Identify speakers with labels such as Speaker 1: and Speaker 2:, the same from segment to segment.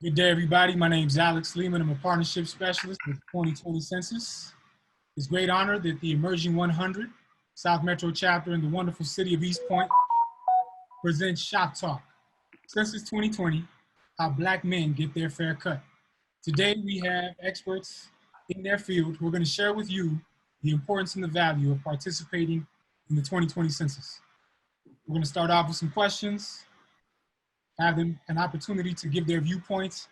Speaker 1: Good day, everybody. My name is Alex Lima, and I'm a partnership specialist with the 2020 Census. It's a great honor that the Emerging 100 South Metro chapter in the wonderful city of East Point presents Shop Talk, Census 2020, How Black Men Get Their Fair Cut. Today, we have experts in their field who are going to share with you the importance and the value of participating in the 2020 Census. We're going to start off with some questions, have them an opportunity to give their viewpoints.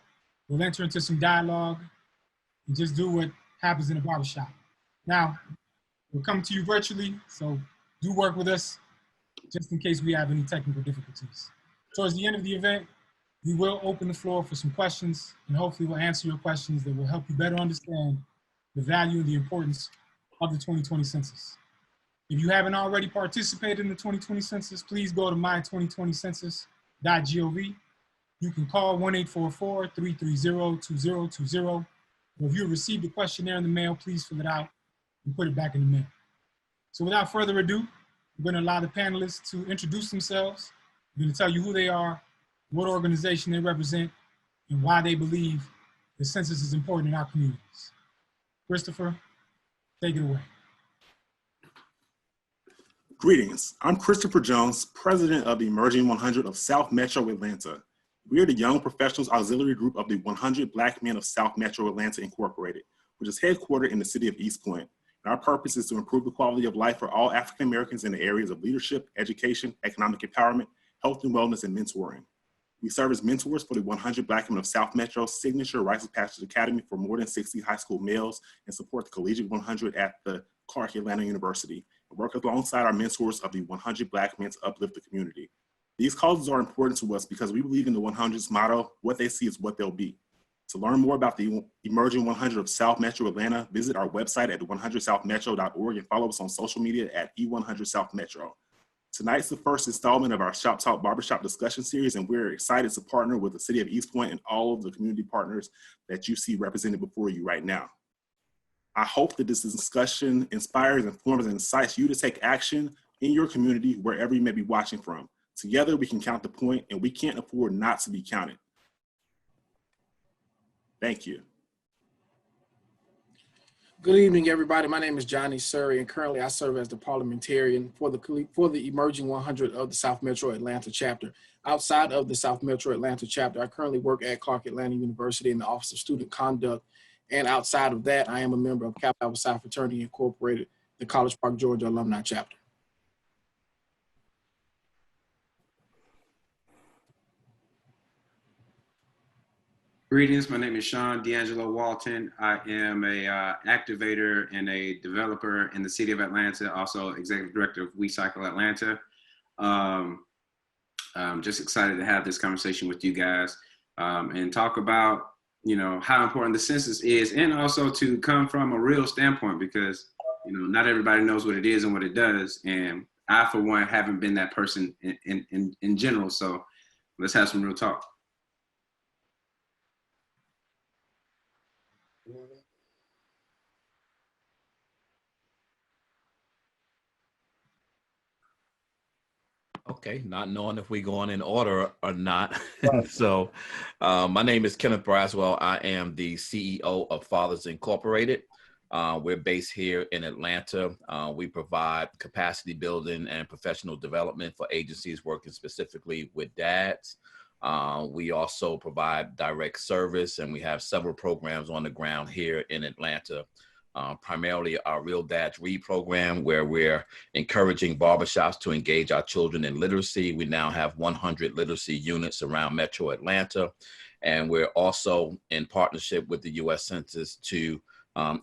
Speaker 1: We'll enter into some dialogue and just do what happens in a barbershop. Now, we'll come to you virtually, so do work with us just in case we have any technical difficulties. Towards the end of the event, we will open the floor for some questions, and hopefully we'll answer your questions that will help you better understand the value and the importance of the 2020 Census. If you haven't already participated in the 2020 Census, please go to my2020census.gov. You can call 1-844-330-2020. Or if you received a questionnaire in the mail, please fill it out and put it back in the mail. So without further ado, we're going to allow the panelists to introduce themselves. We're going to tell you who they are, what organization they represent, and why they believe the census is important in our communities. Christopher, take it away.
Speaker 2: Greetings, I'm Christopher Jones, president of the Emerging 100 of South Metro Atlanta. We are the Young Professionals Auxiliary Group of the 100 Black Men of South Metro Atlanta Incorporated, which is headquartered in the city of East Point. And our purpose is to improve the quality of life for all African Americans in the areas of leadership, education, economic empowerment, health and wellness, and mentoring. We serve as mentors for the 100 Black Men of South Metro's signature Rites of Passage Academy for more than 60 high school males and support the Collegiate 100 at the Clark Atlanta University, and work alongside our mentors of the 100 Black Men to uplift the community. These causes are important to us because we believe in the 100's motto, what they see is what they'll be. To learn more about the Emerging 100 of South Metro Atlanta, visit our website at 100southmetro.org and follow us on social media at E100SouthMetro. Tonight's the first installment of our Shop Talk Barbershop discussion series, and we're excited to partner with the city of East Point and all of the community partners that you see represented before you right now. I hope that this discussion inspires, informs, and incites you to take action in your community wherever you may be watching from. Together, we can count the point, and we can't afford not to be counted. Thank you.
Speaker 3: Good evening, everybody. My name is Johnny Surry, and currently I serve as the parliamentarian for the Emerging 100 of the South Metro Atlanta chapter. Outside of the South Metro Atlanta chapter, I currently work at Clark Atlanta University in the Office of Student Conduct. And outside of that, I am a member of Kappa Alpha Psi Fraternity Incorporated, the College Park, Georgia alumni chapter.
Speaker 4: Greetings, my name is Sean D'Angelo Walton. I am a activator and a developer in the city of Atlanta, also executive director of We Cycle Atlanta. I'm just excited to have this conversation with you guys and talk about how important the census is, and also to come from a real standpoint, because not everybody knows what it is and what it does, and I for one haven't been that person in general. So let's have some real talk.
Speaker 5: Okay, not knowing if we're going in order or not. So my name is Kenneth Braswell. I am the CEO of Fathers Incorporated. We're based here in Atlanta. We provide capacity building and professional development for agencies working specifically with dads. We also provide direct service, and we have several programs on the ground here in Atlanta. Primarily our Real Dads Read program, where we're encouraging barbershops to engage our children in literacy. We now have 100 literacy units around Metro Atlanta, and we're also in partnership with the U.S. Census to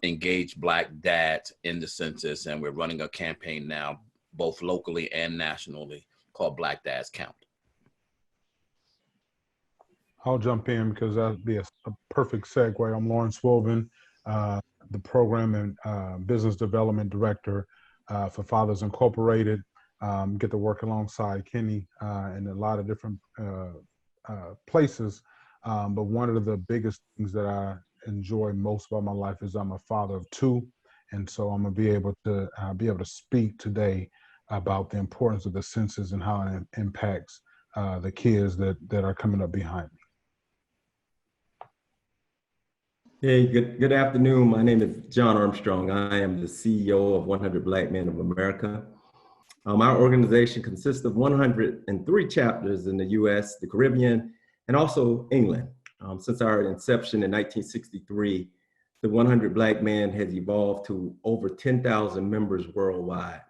Speaker 5: engage Black dads in the census, and we're running a campaign now, both locally and nationally, called Black Dads Count.
Speaker 6: I'll jump in because that'd be a perfect segue. I'm Lawrence Wilbon, the Program and Business Development Director for Fathers Incorporated. Get to work alongside Kenny in a lot of different places. But one of the biggest things that I enjoy most about my life is I'm a father of two. And so I'm gonna be able to speak today about the importance of the census and how it impacts the kids that are coming up behind me.
Speaker 7: Hey, good afternoon. My name is John Armstrong. I am the CEO of 100 Black Men of America. Our organization consists of 103 chapters in the US, the Caribbean, and also England. Since our inception in 1963, the 100 Black Men has evolved to over 10,000 members worldwide.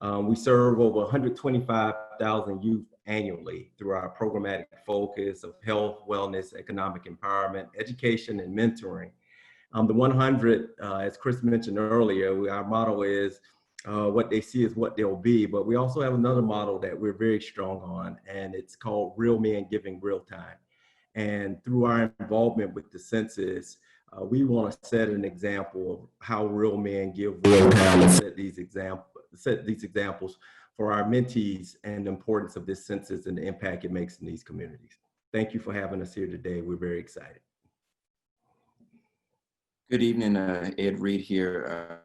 Speaker 7: We serve over 125,000 youth annually through our programmatic focus of health, wellness, economic empowerment, education, and mentoring. The 100, as Chris mentioned earlier, our motto is what they see is what they'll be, but we also have another model that we're very strong on, and it's called Real Men Giving Real Time. And through our involvement with the census, we want to set an example of how real men give real time and set these examples for our mentees and the importance of this census and the impact it makes in these communities. Thank you for having us here today. We're very excited.
Speaker 8: Good evening, Ed Reed here,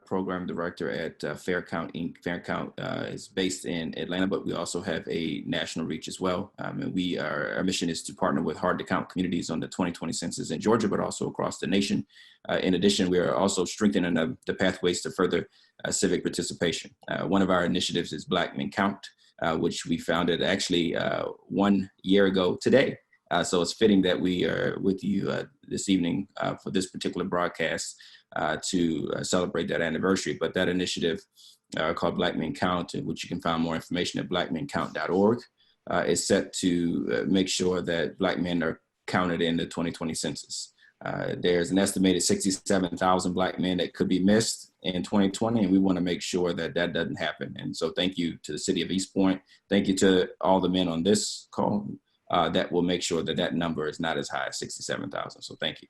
Speaker 8: Program Director at Fair Count Inc. Fair Count is based in Atlanta, but we also have a national reach as well. And our mission is to partner with hard to count communities on the 2020 census in Georgia, but also across the nation. In addition, we are also strengthening the pathways to further civic participation. One of our initiatives is Black Men Count, which we founded actually 1 year ago today. So it's fitting that we are with you this evening for this particular broadcast to celebrate that anniversary. But that initiative called Black Men Count, which you can find more information at blackmencount.org, is set to make sure that Black men are counted in the 2020 census. There's an estimated 67,000 Black men that could be missed in 2020, and we want to make sure that that doesn't happen. And so thank you to the city of East Point. Thank you to all the men on this call. That will make sure that that number is not as high as 67,000. So thank you.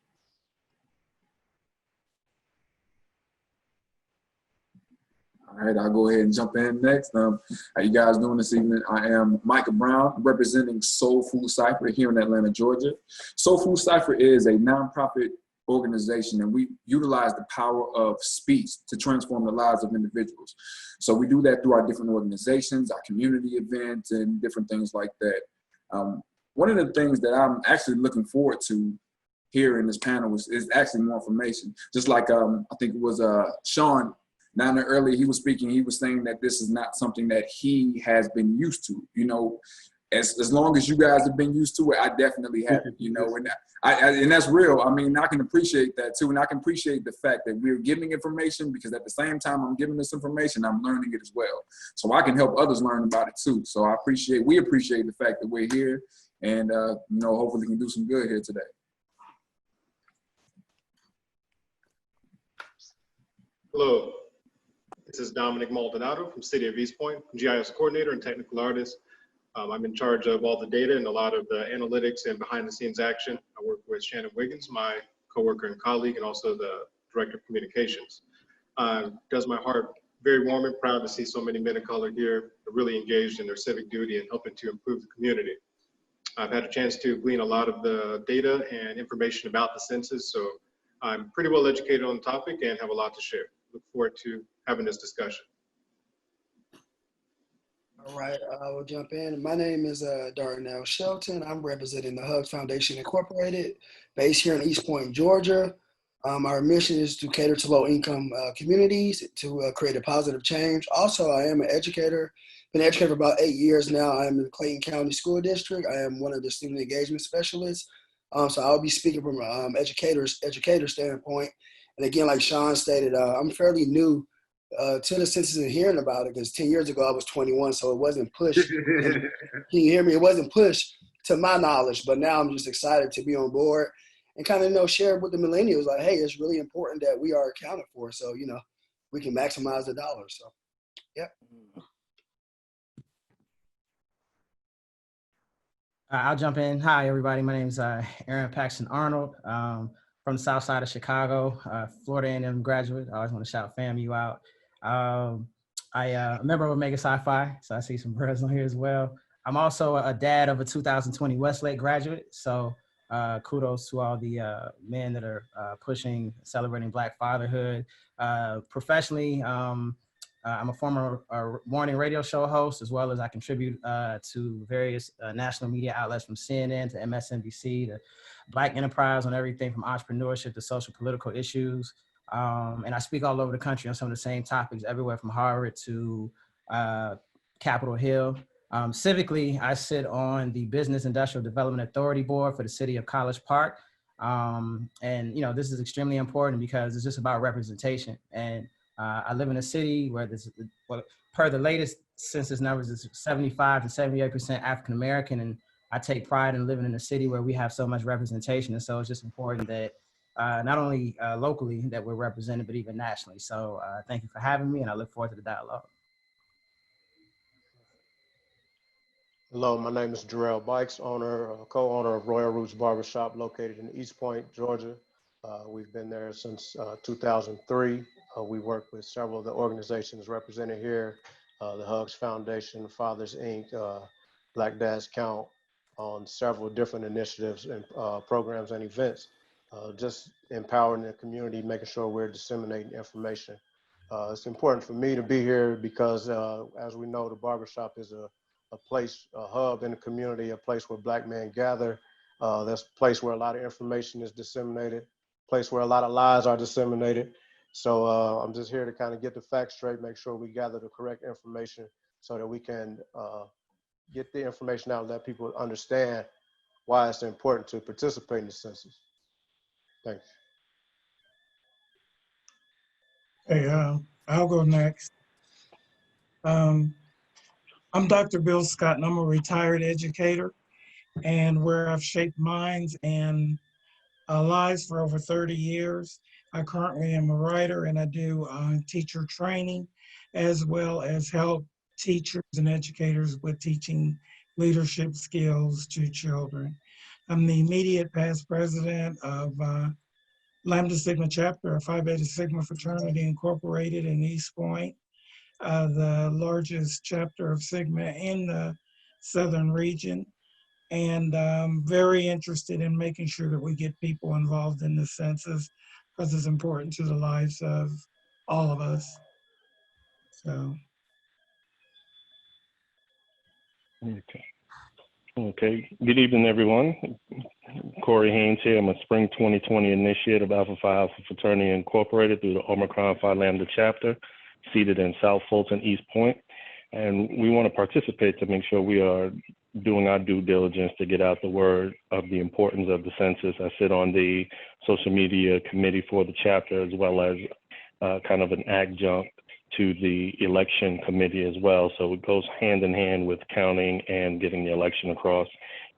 Speaker 9: All right, I'll go ahead and jump in next. How you guys doing this evening? I am Micha Brown, representing Soul Food Cypher here in Atlanta, Georgia. Soul Food Cypher is a nonprofit organization, and we utilize the power of speech to transform the lives of individuals. So we do that through our different organizations, our community events, and different things like that. One of the things that I'm actually looking forward to here in this panel is actually more information. Just like I think it was Sean down there earlier, he was speaking, he was saying that this is not something that he has been used to. You know, as long as you guys have been used to it, I definitely haven't, you know, and and that's real. I mean, I can appreciate that too. And I can appreciate the fact that we're giving information, because at the same time I'm giving this information, I'm learning it as well. So I can help others learn about it too. So we appreciate the fact that we're here, and you know, hopefully we can do some good here today.
Speaker 10: Hello, this is Dominic Maldonado from City of East Point, GIS coordinator and technical artist. I'm in charge of all the data and a lot of the analytics and behind the scenes action. I work with Shannon Wiggins, my coworker and colleague, and also the director of communications. Does my heart very warm and proud to see so many men of color here really engaged in their civic duty and helping to improve the community. I've had a chance to glean a lot of the data and information about the census, so I'm pretty well educated on the topic and have a lot to share. Look forward to having this discussion.
Speaker 11: All right, I will jump in. My name is Darnell Shelton. I'm representing the Hugs Foundation Incorporated, based here in East Point, Georgia. Our mission is to cater to low-income communities to create a positive change. Also, I am an educator. Been an educator for about 8 years now. I am in the Clayton County School District. I am one of the student engagement specialists. So I'll be speaking from an educator standpoint. And again, like Sean stated, I'm fairly new to the census and hearing about it, because 10 years ago I was 21, so it wasn't pushed. Can you hear me? It wasn't pushed to my knowledge, but now I'm just excited to be on board and kind of, you know, share with the millennials, like, hey, it's really important that we are accounted for, so, you know, we can maximize the dollars. So, yeah.
Speaker 12: I'll jump in. Hi, everybody. My name is Aaron Paxton Arnold, from the south side of Chicago, Florida A&M graduate. I always want to shout FAMU out. I'm a member of Omega Sci-Fi, so I see some brothers on here as well. I'm also a dad of a 2020 Westlake graduate, so kudos to all the men that are pushing, celebrating Black fatherhood. Professionally, I'm a former morning radio show host, as well as I contribute to various national media outlets from CNN to MSNBC to Black Enterprise on everything from entrepreneurship to social political issues. And I speak all over the country on some of the same topics, everywhere from Harvard to Capitol Hill. Civically, I sit on the Business Industrial Development Authority Board for the city of College Park. And, you know, this is extremely important because it's just about representation. And I live in a city where per the latest census numbers, is 75 to 78% African American, and I take pride in living in a city where we have so much representation. And so it's just important that not only locally that we're represented, but even nationally. So thank you for having me, and I look forward to the dialogue.
Speaker 13: Hello, my name is Darrell Bikes, co-owner of Royal Roots Barbershop located in East Point, Georgia. We've been there since 2003. We work with several of the organizations represented here, the Hugs Foundation, Fathers Inc., Black Dads Count, on several different initiatives and programs and events, just empowering the community, making sure we're disseminating information. It's important for me to be here because, as we know, the barbershop is a place, a hub in the community, a place where Black men gather. That's a place where a lot of information is disseminated, a place where a lot of lies are disseminated. So I'm just here to kind of get the facts straight, make sure we gather the correct information so that we can get the information out and let people understand why it's important to participate in the census. Thanks.
Speaker 14: Hey, I'll go next. I'm Dr. Bill Scott, and I'm a retired educator, and where I've shaped minds and lives for over 30 years. I currently am a writer, and I do teacher training, as well as help teachers and educators with teaching leadership skills to children. I'm the immediate past president of Lambda Sigma Chapter, a Phi Beta Sigma fraternity incorporated in East Point, the largest chapter of Sigma in the southern region. And I'm very interested in making sure that we get people involved in the census because it's important to the lives of all of us. So.
Speaker 15: Okay. Good evening, everyone. Corey Haynes here. I'm a Spring 2020 initiate of Alpha Phi Alpha Fraternity Incorporated through the Omicron Phi Lambda chapter, seated in South Fulton, East Point. And we want to participate to make sure we are doing our due diligence to get out the word of the importance of the census. I sit on the social media committee for the chapter, as well as kind of an adjunct to the election committee as well. So it goes hand in hand with counting and getting the election across.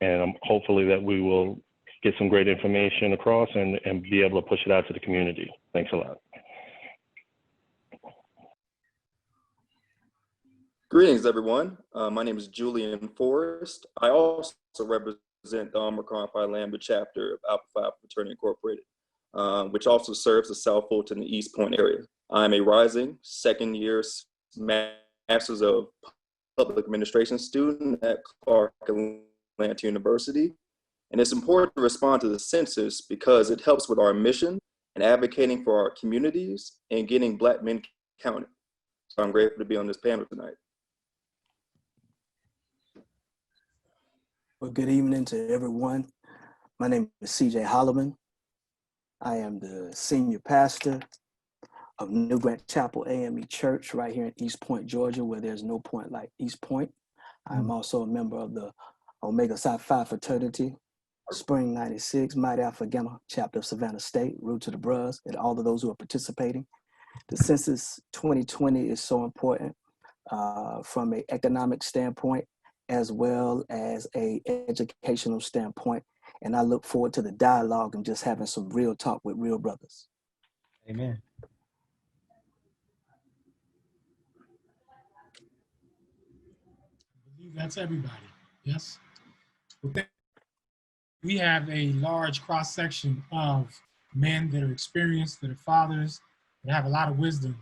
Speaker 15: And hopefully that we will get some great information across and be able to push it out to the community. Thanks a lot.
Speaker 16: Greetings, everyone. My name is Julien Forrest. I also represent the Omicron Phi Lambda chapter of Alpha Phi Fraternity Incorporated, which also serves the South Fulton and East Point area. I'm a rising second-year Masters of Public Administration student at Clark Atlanta University. And it's important to respond to the census because it helps with our mission and advocating for our communities and getting Black men counted. So I'm grateful to be on this panel tonight.
Speaker 17: Well, good evening to everyone. My name is CJ Holloman. I am the senior pastor of New Grant Chapel AME Church right here in East Point, Georgia, where there's no point like East Point. I'm also a member of the Omega Psi Phi Fraternity, Spring 96, Mighty Alpha Gamma Chapter of Savannah State, Root to the Bros, and all of those who are participating. The Census 2020 is so important from an economic standpoint, as well as a educational standpoint. And I look forward to the dialogue and just having some real talk with real brothers.
Speaker 12: Amen.
Speaker 1: I believe that's everybody. Yes. We have a large cross-section of men that are experienced, that are fathers, that have a lot of wisdom,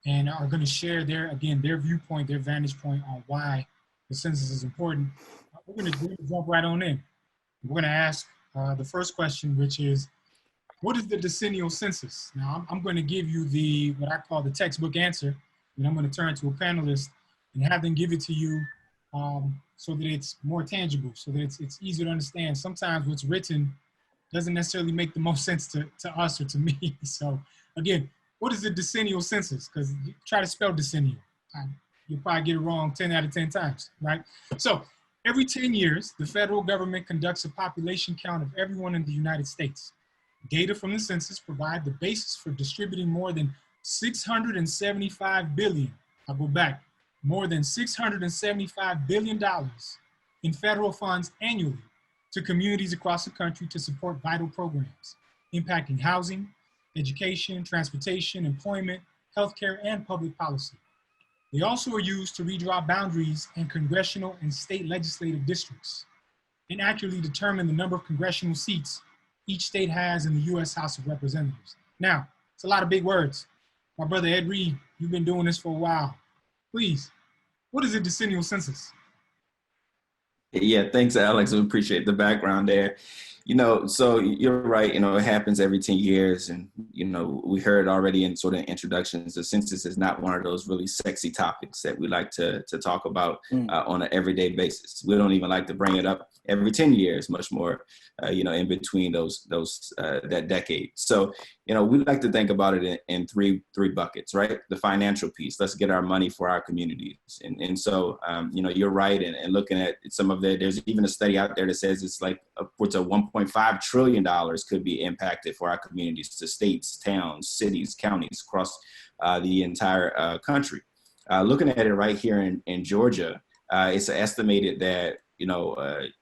Speaker 1: and are going to share their viewpoint, their vantage point on why the census is important. We're going to jump right on in. We're going to ask the first question, which is, what is the decennial census? Now, I'm going to give you what I call the textbook answer, And I'm going to turn to a panelist and have them give it to you so that it's more tangible, so that it's easier to understand. Sometimes what's written doesn't necessarily make the most sense to us or to me. So again, what is the decennial census? Because you try to spell decennial, you'll probably get it wrong 10 out of 10 times, right? So every 10 years, the federal government conducts a population count of everyone in the United States. Data from the census provide the basis for distributing more than $675 billion. I'll go back, more than $675 billion in federal funds annually to communities across the country to support vital programs impacting housing, education, transportation, employment, healthcare, and public policy. They also are used to redraw boundaries in congressional and state legislative districts and accurately determine the number of congressional seats each state has in the U.S. House of Representatives. Now, it's a lot of big words. My brother Ed Reed, you've been doing this for a while. Please, what is a decennial census?
Speaker 8: Yeah, thanks, Alex. We appreciate the background there. You know, so you're right, you know, it happens every 10 years. And, you know, we heard already in sort of introductions, the census is not one of those really sexy topics that we like to talk about on an everyday basis. We don't even like to bring it up every 10 years, much more, you know, in between that decade. So, you know, we like to think about it in three buckets, right? The financial piece, let's get our money for our communities. And so, you know, you're right. And looking at some of there's even a study out there that says it's like upwards of $1.5 trillion could be impacted for our communities, to states, towns, cities, counties across the entire country. Looking at it right here in Georgia, it's estimated that, you know,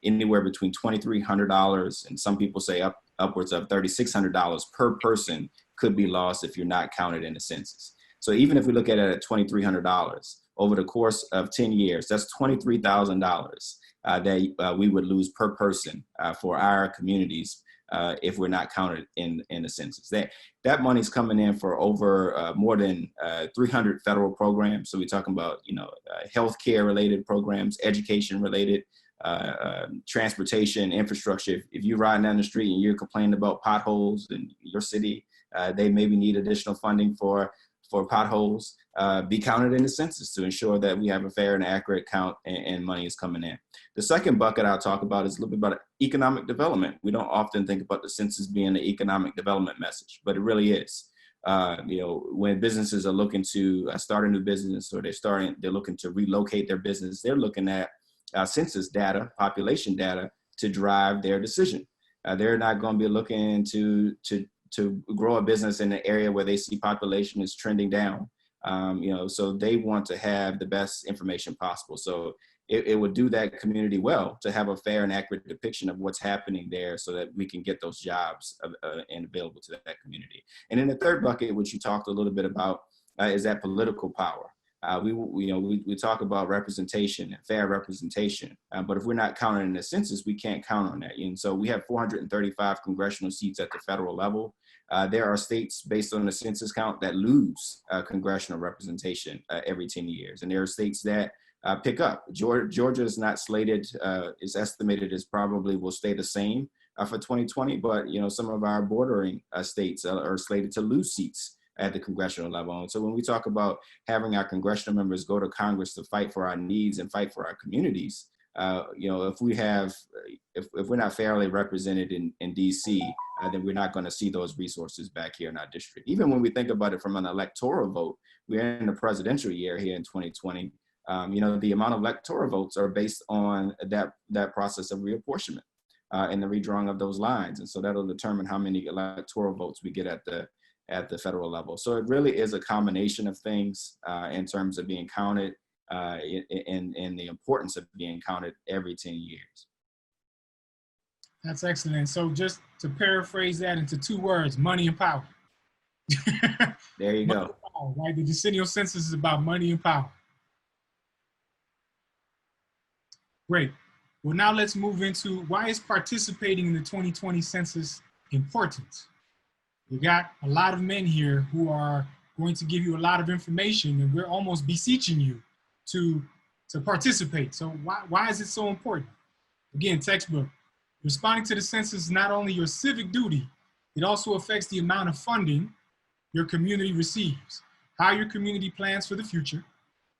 Speaker 8: anywhere between $2,300 and some people say upwards of $3,600 per person could be lost if you're not counted in the census. So even if we look at it at $2,300 over the course of 10 years, that's $23,000 that we would lose per person for our communities if we're not counted in the census. That money's coming in for over more than 300 federal programs. So we're talking about, you know, healthcare related programs, education related, transportation, infrastructure. If you're riding down the street and you're complaining about potholes in your city, they maybe need additional funding for potholes, be counted in the census to ensure that we have a fair and accurate count and money is coming in. The second bucket I'll talk about is a little bit about economic development. We don't often think about the census being an economic development message, but it really is. You know, when businesses are looking to start a new business, or they're looking to relocate their business, they're looking at census data, population data, to drive their decision. They're not going to be looking to grow a business in an area where they see population is trending down. You know, so they want to have the best information possible. So it would do that community well to have a fair and accurate depiction of what's happening there, so that we can get those jobs and available to that community. And in the third bucket, which you talked a little bit about, is that political power. We talk about representation and fair representation, but if we're not counting in the census, we can't count on that. And so we have 435 congressional seats at the federal level. There are states based on the census count that lose congressional representation every 10 years. And there are states that pick up. Georgia is not slated, is estimated as probably will stay the same for 2020, but you know, some of our bordering states are slated to lose seats at the congressional level. And so when we talk about having our congressional members go to Congress to fight for our needs and fight for our communities, you know, if we're not fairly represented in DC, then we're not going to see those resources back here in our district. Even when we think about it from an electoral vote, we're in a presidential year here in 2020. You know, the amount of electoral votes are based on that process of reapportionment and the redrawing of those lines. And so that'll determine how many electoral votes we get at the federal level. So it really is a combination of things in terms of being counted and the importance of being counted every 10 years.
Speaker 1: That's excellent. So just to paraphrase that into 2 words, money and power.
Speaker 8: There you go.
Speaker 1: Power, right? The decennial census is about money and power. Great. Well, now let's move into why is participating in the 2020 census important? We got a lot of men here who are going to give you a lot of information, and we're almost beseeching you to participate. So why is it so important? Again, textbook. Responding to the census is not only your civic duty, it also affects the amount of funding your community receives. how your community plans for the future,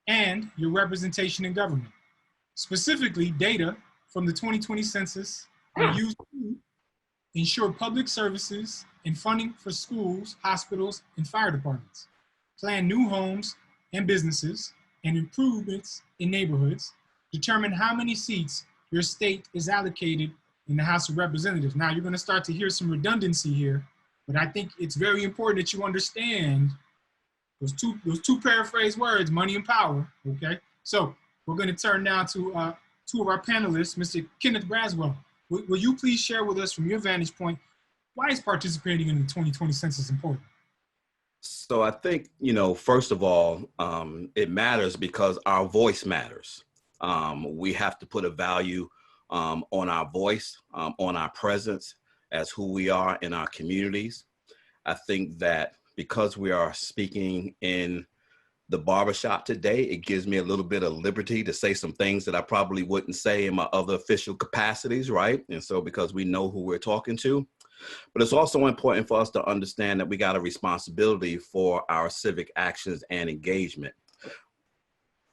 Speaker 1: and your representation in government. Specifically, data from the 2020 census are used to ensure public services and funding for schools, hospitals, and fire departments, plan new homes and businesses and improvements in neighborhoods, determine how many seats your state is allocated in the House of Representatives. Now, you're going to start to hear some redundancy here, but I think it's very important that you understand those two paraphrased words, money and power, okay? So we're going to turn now to two of our panelists, Mr. Kenneth Braswell. Will you please share with us from your vantage point, why is participating in the 2020 census important?
Speaker 5: So I think, first of all, it matters because our voice matters. We have to put a value on our voice, on our presence as who we are in our communities. I think that because we are speaking in the barbershop today, it gives me a little bit of liberty to say some things that I probably wouldn't say in my other official capacities, right? And so because we know who we're talking to. But it's also important for us to understand that we got a responsibility for our civic actions and engagement.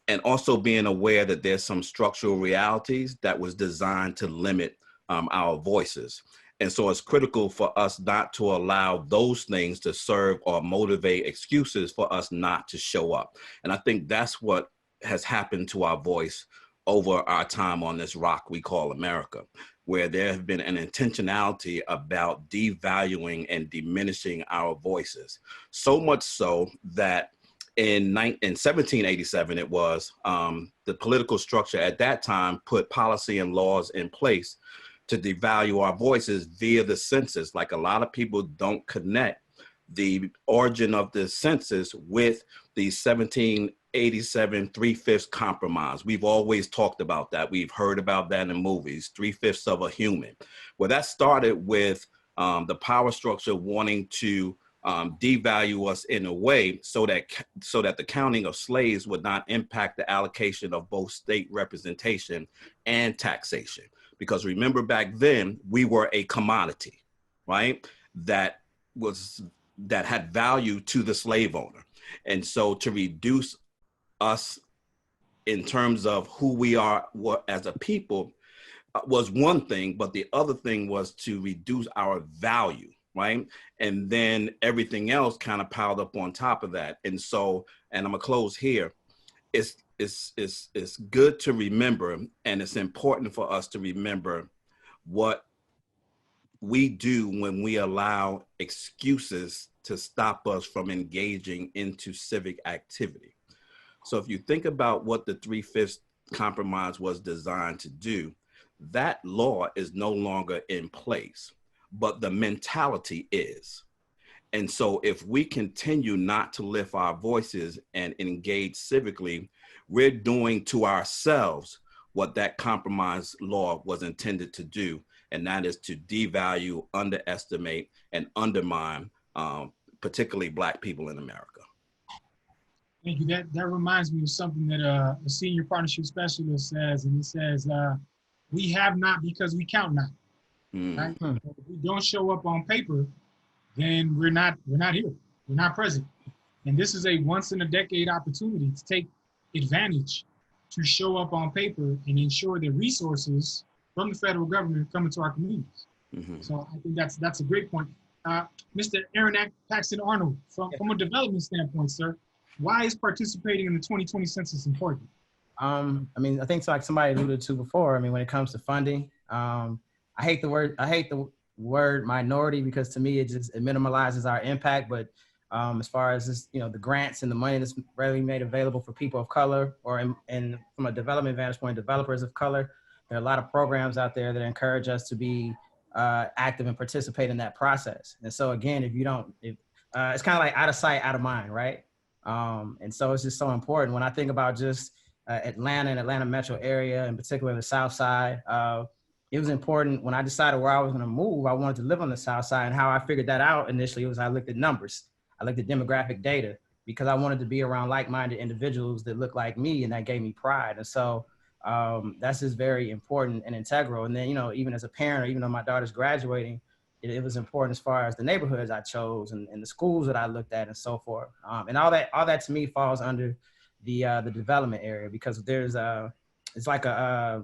Speaker 5: And also being aware that there's some structural realities that was designed to limit our voices. And so it's critical for us not to allow those things to serve or motivate excuses for us not to show up. And I think that's what has happened to our voice over our time on this rock we call America, where there have been an intentionality about devaluing and diminishing our voices. So much so that in 1787, it was, the political structure at that time put policy and laws in place to devalue our voices via the census. Like a lot of people don't connect the origin of the census with the 1787 3/5 compromise. We've always talked about that. We've heard about that in movies, 3/5 of a human. Well, that started with the power structure wanting to devalue us in a way so that the counting of slaves would not impact the allocation of both state representation and taxation. Because remember back then, we were a commodity, right? That had value to the slave owner. And so to reduce us in terms of who we are as a people was one thing, but the other thing was to reduce our value, right? And then everything else kind of piled up on top of that. And so, and I'm gonna close here, it's good to remember, and it's important for us to remember what we do when we allow excuses to stop us from engaging into civic activity. So if you think about what the 3/5 compromise was designed to do, that law is no longer in place, but the mentality is. And so if we continue not to lift our voices and engage civically, we're doing to ourselves what that compromise law was intended to do, and that is to devalue, underestimate, and undermine, particularly Black people in America.
Speaker 1: Thank you. That reminds me of something that a senior partnership specialist says, and he says, we have not because we count not. Right? If we don't show up on paper, then we're not here. We're not present. And this is a once in a decade opportunity to take advantage to show up on paper and ensure that resources from the federal government come into our communities. So I think that's a great point. Mr. Aaron Paxton Arnold, from a development standpoint, sir, why is participating in the 2020 census important?
Speaker 12: I mean, I think like somebody alluded to before, I mean, when it comes to funding, I hate the word minority because to me, it minimalizes our impact. But as far as this, the grants and the money that's readily made available for people of color, or and from a development vantage point, developers of color, there are a lot of programs out there that encourage us to be active and participate in that process. And so again, it's kind of like out of sight, out of mind, right? And so it's just so important. When I think about just Atlanta and Atlanta metro area, in particular the South Side, it was important when I decided where I was going to move. I wanted to live on the South Side, and how I figured that out initially was I looked at numbers. I looked at demographic data because I wanted to be around like-minded individuals that look like me, and that gave me pride. And so that's just very important and integral. And then, even as a parent, or even though my daughter's graduating, it was important as far as the neighborhoods I chose and the schools that I looked at and so forth. And all that to me falls under the development area, because there's it's like a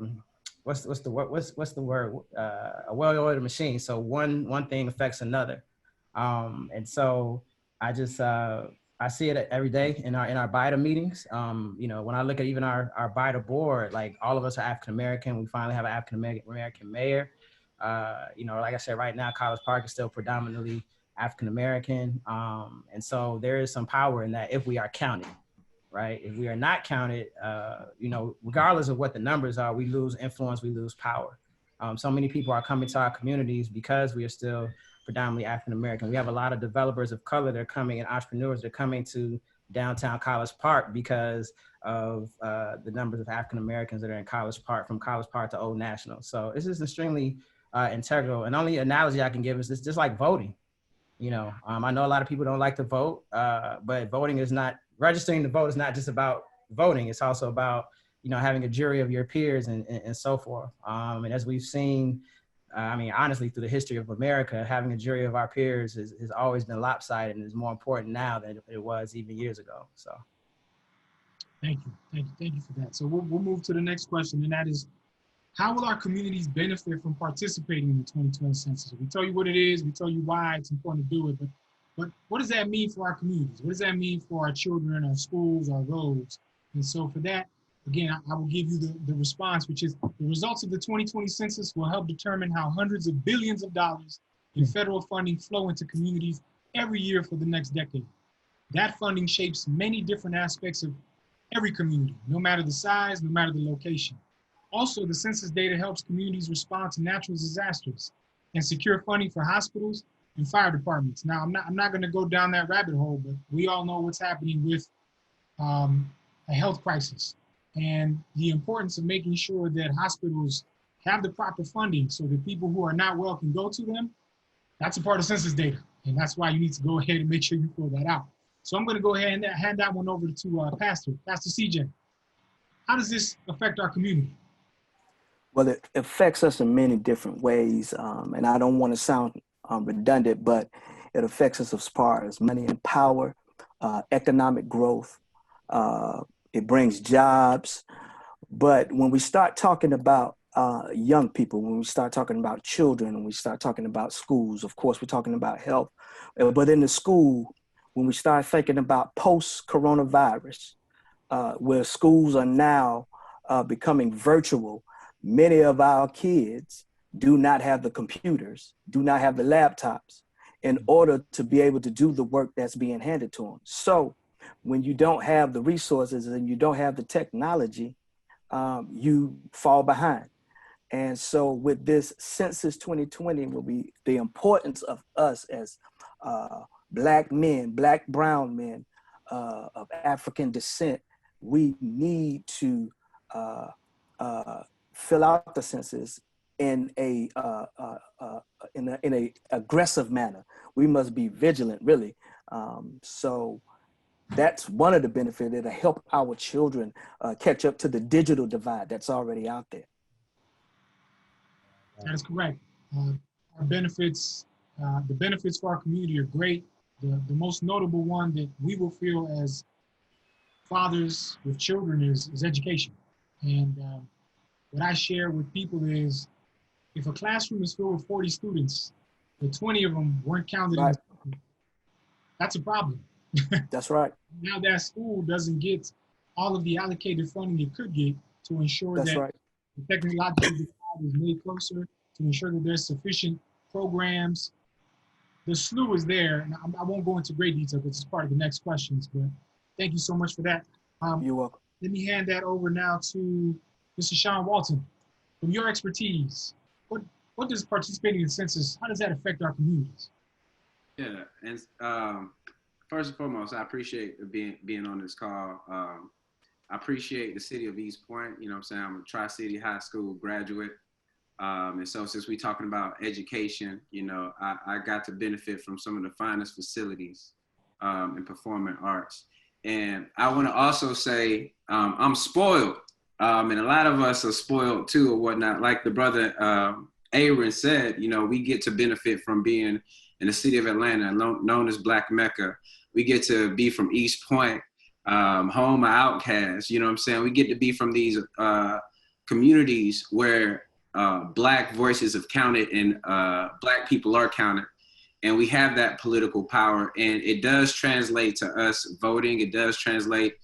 Speaker 12: what's the word, a well-oiled machine. So one thing affects another. And so I just I see it every day in our BIDA meetings. You know, when I look at even our BIDA board, like all of us are African American. We finally have an African American mayor. You know, like I said, right now College Park is still predominantly African American. And so there is some power in that if we are counted, right? If we are not counted, you know, regardless of what the numbers are, we lose influence, we lose power. So many people are coming to our communities because we are still predominantly African American. We have a lot of developers of color that are coming and entrepreneurs that are coming to downtown College Park because of the numbers of African Americans that are in College Park, from College Park to Old National. So this is extremely integral. And only analogy I can give is it's just like voting. You know, I know a lot of people don't like to vote, but voting is not, registering to vote is not just about voting. It's also about, you know, having a jury of your peers and so forth. And as we've seen, I mean, honestly, through the history of America, having a jury of our peers has always been lopsided and is more important now than it was even years ago. So.
Speaker 1: Thank you for that. So we'll move to the next question, and that is, how will our communities benefit from participating in the 2020 census? We tell you what it is, we tell you why it's important to do it, but what does that mean for our communities? What does that mean for our children, our schools, our roads? And so for that, again, I will give you the response, which is the results of the 2020 census will help determine how hundreds of billions of dollars in federal funding flow into communities every year for the next decade. That funding shapes many different aspects of every community, no matter the size, no matter the location. Also, the census data helps communities respond to natural disasters and secure funding for hospitals and fire departments. Now, I'm not going to go down that rabbit hole, but we all know what's happening with a health crisis and the importance of making sure that hospitals have the proper funding so that people who are not well can go to them. That's a part of census data, and that's why you need to go ahead and make sure you fill that out. So I'm going to go ahead and hand that one over to Pastor CJ. How does this affect our community?
Speaker 17: Well, it affects us in many different ways, and I don't want to sound redundant, but it affects us as far as money and power, economic growth. It brings jobs. But when we start talking about young people, when we start talking about children, when we start talking about schools, of course, we're talking about health. But in the school, when we start thinking about post-coronavirus, where schools are now becoming virtual, many of our kids do not have the computers, do not have the laptops in order to be able to do the work that's being handed to them. So when you don't have the resources and you don't have the technology, you fall behind. And so with this Census 2020 will be the importance of us as Black men, Black, brown men of African descent. We need to fill out the census in a aggressive manner. We must be vigilant, really. So that's one of the benefits. It'll help our children catch up to the digital divide that's already out there.
Speaker 1: That is correct. Our benefits, the benefits for our community are great. The most notable one that we will feel as fathers with children is education. And what I share with people is, if a classroom is filled with 40 students, but 20 of them weren't counted in the school, that's a problem.
Speaker 17: That's right.
Speaker 1: Now that school doesn't get all of the allocated funding it could get to ensure
Speaker 17: that's
Speaker 1: that
Speaker 17: right.
Speaker 1: the technological divide is made closer, to ensure that there's sufficient programs. The SLU is there, and I won't go into great detail because it's part of the next questions, but thank you so much for that.
Speaker 17: You're welcome.
Speaker 1: Let me hand that over now to Mr. Sean Walton. From your expertise, what does participating in the census, how does that affect our communities?
Speaker 4: Yeah, and first and foremost, I appreciate being on this call. I appreciate the city of East Point. You know what I'm saying? I'm a Tri-City High School graduate. And so since we're talking about education, you know, I got to benefit from some of the finest facilities in performing arts. And I want to also say I'm spoiled. And a lot of us are spoiled too or whatnot. Like the brother Aaron said, you know, we get to benefit from being in the city of Atlanta, known as Black Mecca. We get to be from East Point, home of outcasts. You know what I'm saying? We get to be from these communities where Black voices have counted and Black people are counted. And we have that political power, and it does translate to us voting. It does translate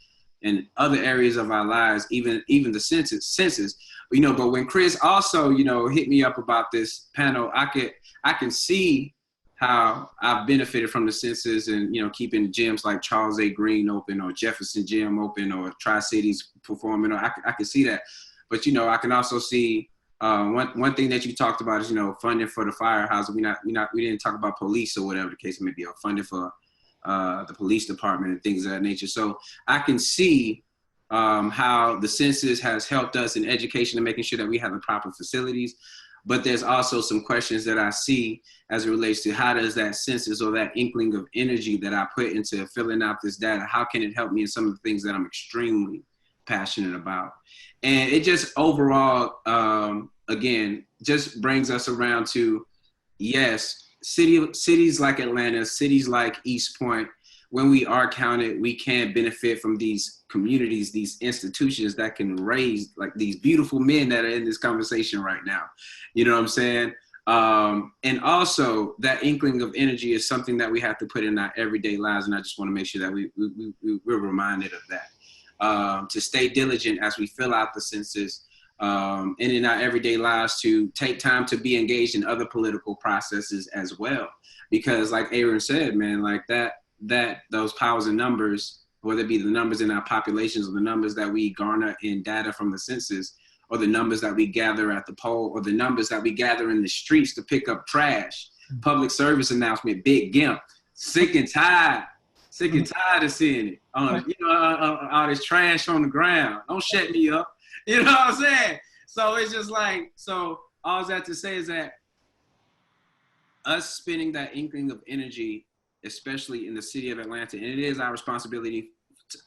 Speaker 4: in other areas of our lives, even the census, you know. But when Chris also, you know, hit me up about this panel, I can see how I've benefited from the census, and, you know, keeping gyms like Charles A. Green open, or Jefferson Gym open, or Tri-Cities performing. Or I can see that, but, you know, I can also see one thing that you talked about is, you know, funding for the firehouse. We didn't talk about police or whatever the case may be, or funding for the police department and things of that nature. So I can see how the census has helped us in education and making sure that we have the proper facilities. But there's also some questions that I see as it relates to how does that census, or that inkling of energy that I put into filling out this data, how can it help me in some of the things that I'm extremely passionate about? And it just overall, again, just brings us around to, yes, cities like Atlanta, cities like East Point, when we are counted, we can benefit from these communities, these institutions that can raise like these beautiful men that are in this conversation right now. You know what I'm saying? And also that inkling of energy is something that we have to put in our everyday lives. And I just want to make sure that we're reminded of that. To stay diligent as we fill out the census, and in our everyday lives, to take time to be engaged in other political processes as well. Because like Aaron said, man, like those powers and numbers, whether it be the numbers in our populations, or the numbers that we garner in data from the census, or the numbers that we gather at the poll, or the numbers that we gather in the streets to pick up trash, public service announcement, Big Gimp, sick and tired of seeing it. You know, all this trash on the ground. Don't shut me up. You know what I'm saying? So it's just like, so all that to say is that us spending that inkling of energy, especially in the city of Atlanta, and it is our responsibility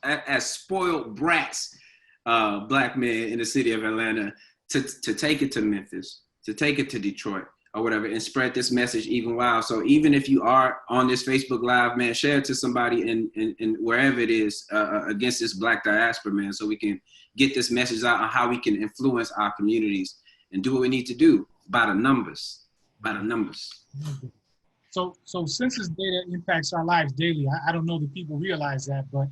Speaker 4: as spoiled brats, Black men in the city of Atlanta, to take it to Memphis, to take it to Detroit, or whatever, and spread this message even wild. So even if you are on this Facebook Live, man, share it to somebody in wherever it is, against this Black diaspora, man, so we can get this message out on how we can influence our communities and do what we need to do by the numbers,
Speaker 1: So census data impacts our lives daily. I don't know that people realize that, but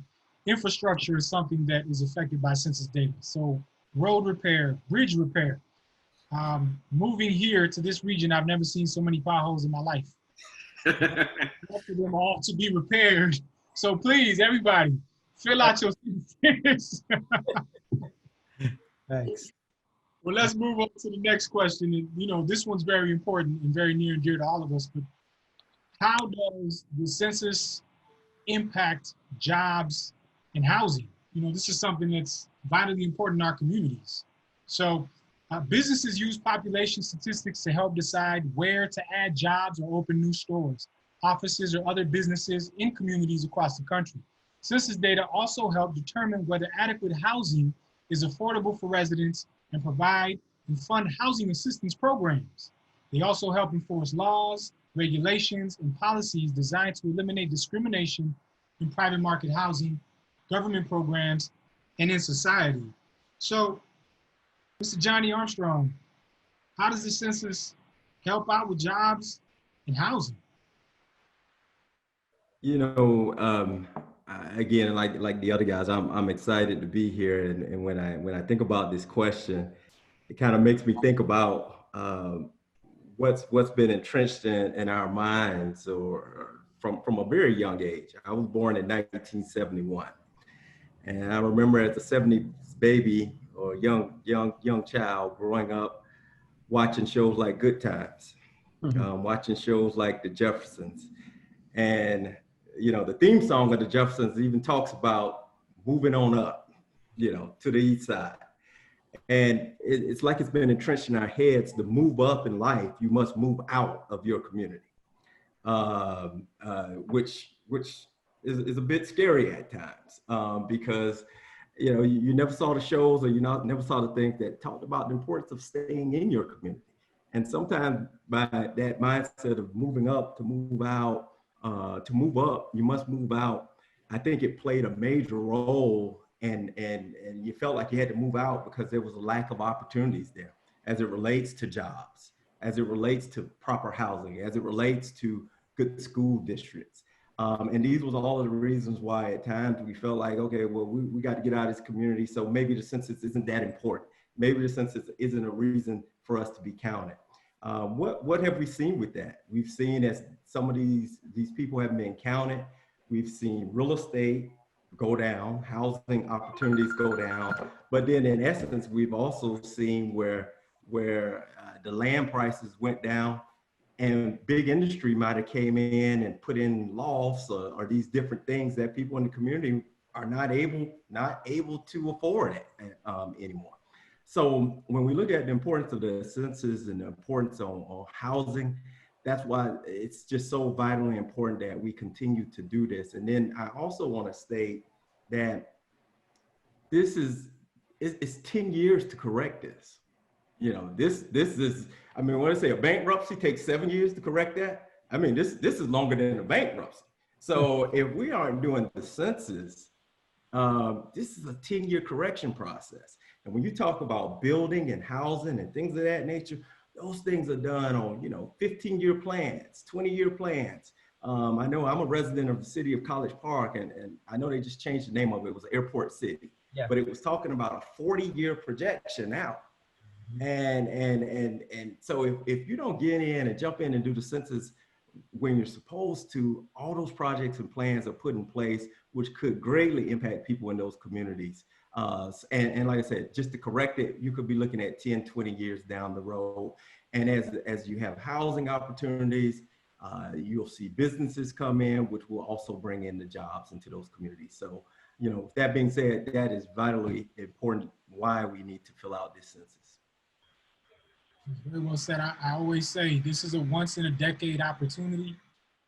Speaker 1: infrastructure is something that is affected by census data. So road repair, bridge repair. Moving here to this region, I've never seen so many potholes in my life. For them all to be repaired. So please, everybody, fill out your census.
Speaker 12: Thanks.
Speaker 1: Well, let's move on to the next question. And, you know, this one's very important and very near and dear to all of us, but how does the census impact jobs and housing? You know, this is something that's vitally important in our communities. So businesses use population statistics to help decide where to add jobs or open new stores, offices, or other businesses in communities across the country. Census data also help determine whether adequate housing is affordable for residents and provide and fund housing assistance programs. They also help enforce laws, regulations, and policies designed to eliminate discrimination in private market housing, government programs, and in society. So, Mr. Johnny Armstrong, how does the census help out with jobs and housing?
Speaker 7: You know, again, like the other guys, I'm excited to be here, and when I think about this question, it kind of makes me think about what's been entrenched in our minds, or from a very young age. I was born in 1971, and I remember as a 70s baby or young child growing up, watching shows like Good Times, watching shows like The Jeffersons, and you know, the theme song of The Jeffersons even talks about moving on up, you know, to the east side. And it's like it's been entrenched in our heads to move up in life, you must move out of your community, which is a bit scary at times, because, you know, you never saw the shows, or never saw the things that talked about the importance of staying in your community And sometimes by that mindset of moving up to move out, to move up, you must move out. I think it played a major role, and you felt like you had to move out because there was a lack of opportunities there as it relates to jobs, as it relates to proper housing, as it relates to good school districts. And these was all of the reasons why at times we felt like, okay, well, we got to get out of this community. So maybe the census isn't that important. Maybe the census isn't a reason for us to be counted. What have we seen with that? We've seen as some of these people have been counted, we've seen real estate go down, housing opportunities go down. But then in essence, we've also seen where the land prices went down, and big industry might have came in and put in lofts or these different things that people in the community are not able to afford it anymore. So when we look at the importance of the census and the importance on housing, that's why it's just so vitally important that we continue to do this. And then I also want to state that it's 10 years to correct this. You know, this is, I mean, when I say a bankruptcy takes 7 years to correct that, I mean, this is longer than a bankruptcy. So if we aren't doing the census, this is a 10-year correction process. And when you talk about building and housing and things of that nature, those things are done on, 15-year plans, 20-year plans. I know I'm a resident of the city of College Park, and I know they just changed the name of it. It was Airport City, yeah. But it was talking about a 40-year projection out. And so if you don't get in and jump in and do the census when you're supposed to, all those projects and plans are put in place, which could greatly impact people in those communities. And like I said, just to correct it, you could be looking at 10, 20 years down the road. And as you have housing opportunities, you'll see businesses come in, which will also bring in the jobs into those communities. So, with that being said, that is vitally important why we need to fill out this census.
Speaker 1: Very well said. I always say this is a once in a decade opportunity.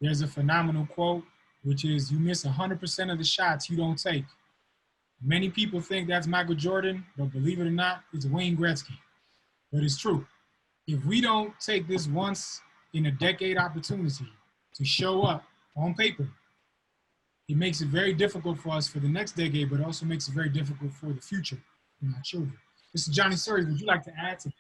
Speaker 1: There's a phenomenal quote, which is, you miss 100% of the shots you don't take. Many people think that's Michael Jordan, but believe it or not, it's Wayne Gretzky. But it's true. If we don't take this once in a decade opportunity to show up on paper, it makes it very difficult for us for the next decade, but also makes it very difficult for the future and our children. Mr. Johnny Surry, would you like to add to that?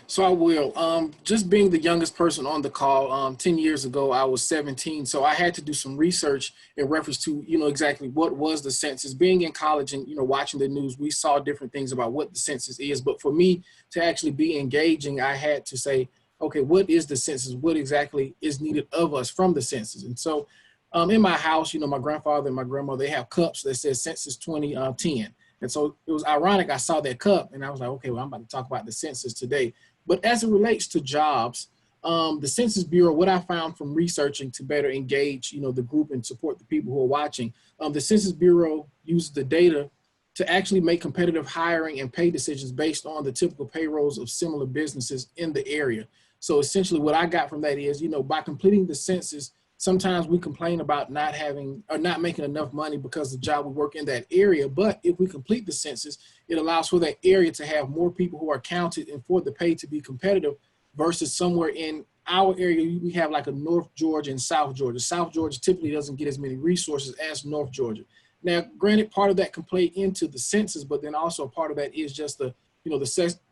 Speaker 3: So I will. Just being the youngest person on the call, 10 years ago, I was 17. So I had to do some research in reference to, exactly what was the census. Being in college and, watching the news, we saw different things about what the census is. But for me to actually be engaging, I had to say, okay, what is the census? What exactly is needed of us from the census? And so in my house, my grandfather and my grandmother, they have cups that says Census 2010. And so it was ironic. I saw that cup and I was like, okay, well, I'm about to talk about the census today. But as it relates to jobs, the Census Bureau, what I found from researching to better engage, the group and support the people who are watching, the Census Bureau uses the data to actually make competitive hiring and pay decisions based on the typical payrolls of similar businesses in the area. So essentially what I got from that is, by completing the census, sometimes we complain about not having or not making enough money because the job we work in that area. But if we complete the census, it allows for that area to have more people who are counted and for the pay to be competitive versus somewhere in our area, we have like a North Georgia and South Georgia. South Georgia typically doesn't get as many resources as North Georgia. Now, granted, part of that can play into the census, but then also part of that is just the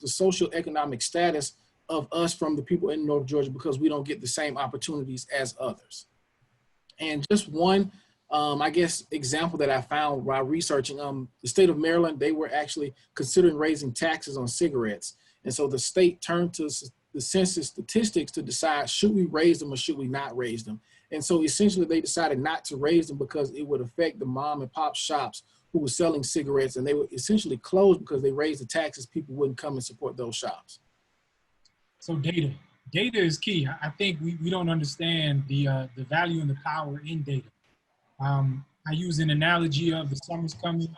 Speaker 3: social economic status of us from the people in North Georgia because we don't get the same opportunities as others. And just one, I guess, example that I found while researching, the state of Maryland, they were actually considering raising taxes on cigarettes. And so the state turned to the census statistics to decide, should we raise them or should we not raise them? And so essentially they decided not to raise them because it would affect the mom and pop shops who were selling cigarettes, and they were essentially closed because they raised the taxes. People wouldn't come and support those shops.
Speaker 1: So data is key. I think we don't understand the value and the power in data. I use an analogy of the summer's coming.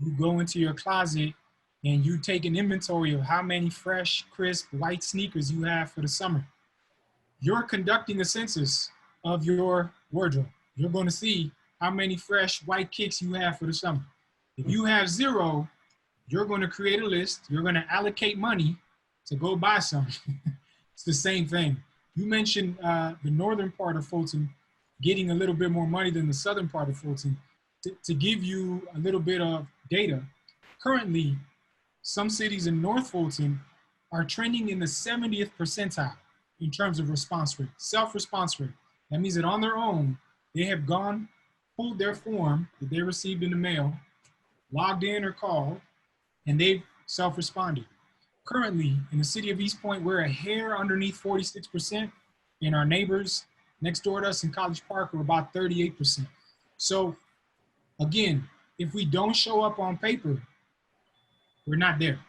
Speaker 1: You go into your closet and you take an inventory of how many fresh, crisp, white sneakers you have for the summer. You're conducting a census of your wardrobe. You're going to see how many fresh white kicks you have for the summer. If you have 0, you're going to create a list. You're going to allocate money to go buy some. It's the same thing. You mentioned the northern part of Fulton getting a little bit more money than the southern part of Fulton. To give you a little bit of data, currently, some cities in North Fulton are trending in the 70th percentile in terms of response rate, self-response rate. That means that on their own, they have gone, pulled their form that they received in the mail, logged in or called, and they've self-responded. Currently, in the city of East Point, we're a hair underneath 46%, and our neighbors next door to us in College Park are about 38%. So again, if we don't show up on paper, we're not there,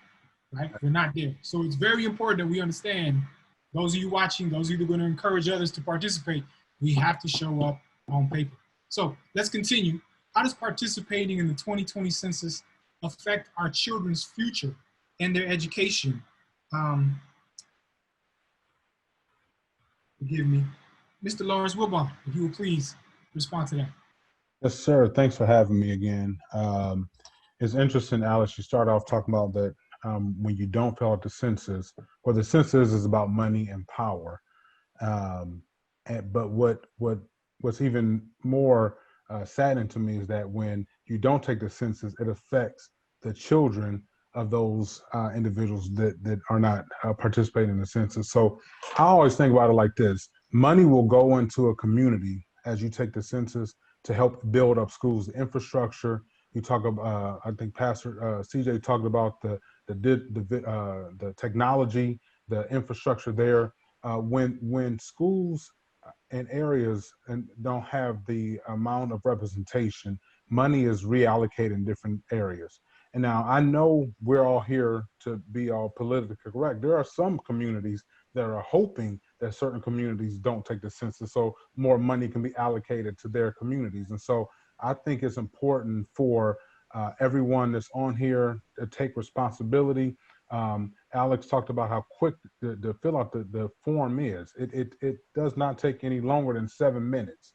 Speaker 1: right? We're not there. So it's very important that we understand, those of you watching, those of you that are going to encourage others to participate, we have to show up on paper. So let's continue. How does participating in the 2020 census affect our children's future and their education? Forgive me. Mr. Lawrence Wilbon, if you would please respond to that.
Speaker 6: Yes, sir. Thanks for having me again. It's interesting, Alex, you start off talking about that when you don't fill out the census, well, the census is about money and power. But what's even more saddening to me is that when you don't take the census, it affects the children of those individuals that are not participating in the census. So I always think about it like this. Money will go into a community as you take the census to help build up schools, the infrastructure. You talk about, I think Pastor CJ talked about the technology, the infrastructure there. When schools and areas don't have the amount of representation, money is reallocated in different areas. And now I know we're all here to be all politically correct. There are some communities that are hoping that certain communities don't take the census so more money can be allocated to their communities. And so I think it's important for everyone that's on here to take responsibility. Alex talked about how quick to fill out the form is. It does not take any longer than 7 minutes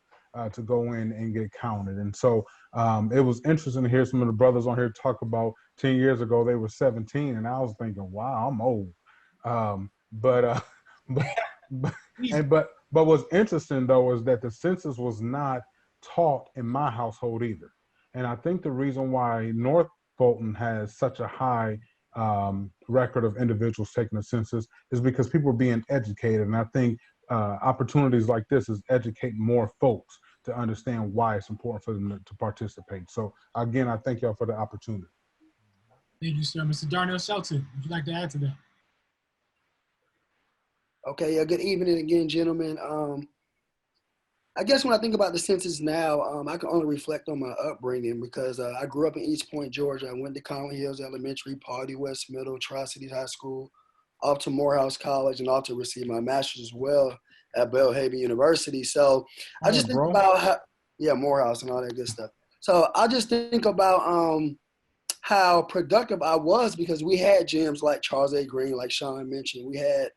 Speaker 6: to go in and get counted. And so it was interesting to hear some of the brothers on here talk about 10 years ago, they were 17. And I was thinking, wow, I'm old. But what's interesting though is that the census was not taught in my household either. And I think the reason why North Fulton has such a high record of individuals taking the census is because people are being educated. And I think opportunities like this is educating more folks to understand why it's important for them to participate. So again, I thank y'all for the opportunity.
Speaker 1: Thank you, sir. Mr. Darnell Shelton, would you like to add to that?
Speaker 11: Okay, good evening again, gentlemen. I guess when I think about the census now, I can only reflect on my upbringing because I grew up in East Point, Georgia. I went to Collin Hills Elementary, Pauley West Middle, Tri-Cities High School, off to Morehouse College, and off to receive my master's as well at Belhaven University. So I just think about how, Morehouse and all that good stuff. So I just think about how productive I was because we had gyms like Charles A. Green, like Sean mentioned. We had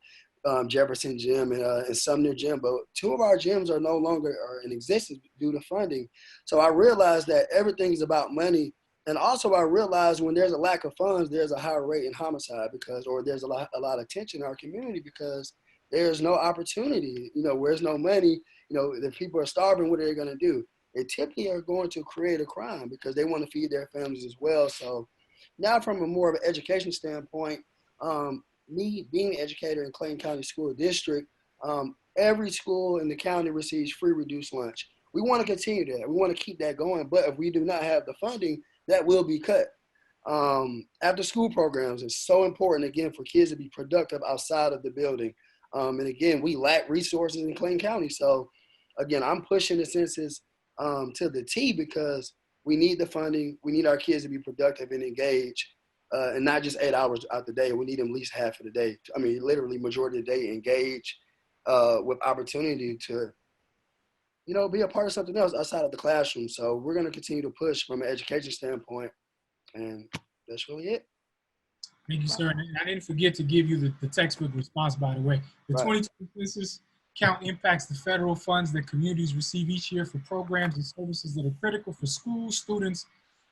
Speaker 11: Jefferson Gym and Sumner Gym, but two of our gyms are no longer in existence due to funding. So I realized that everything's about money. And also I realized when there's a lack of funds, there's a higher rate in homicide or there's a lot of tension in our community because there's no opportunity. Where's no money, if people are starving, what are they going to do? They typically are going to create a crime because they want to feed their families as well. So now from a more of an education standpoint, me being an educator in Clayton County School District, every school in the county receives free reduced lunch. We want to continue that. We want to keep that going. But if we do not have the funding, that will be cut. After school programs is so important, again, for kids to be productive outside of the building. And again, we lack resources in Clayton County. So again, I'm pushing the census to the T because we need the funding. We need our kids to be productive and engaged. And not just 8 hours out the day. We need them at least half of the day. I mean, literally majority of the day engaged with opportunity to, be a part of something else outside of the classroom. So we're going to continue to push from an education standpoint. And that's really it.
Speaker 1: Thank you, sir. And I didn't forget to give you the textbook response, by the way. The 2020 census count impacts the federal funds that communities receive each year for programs and services that are critical for schools, students,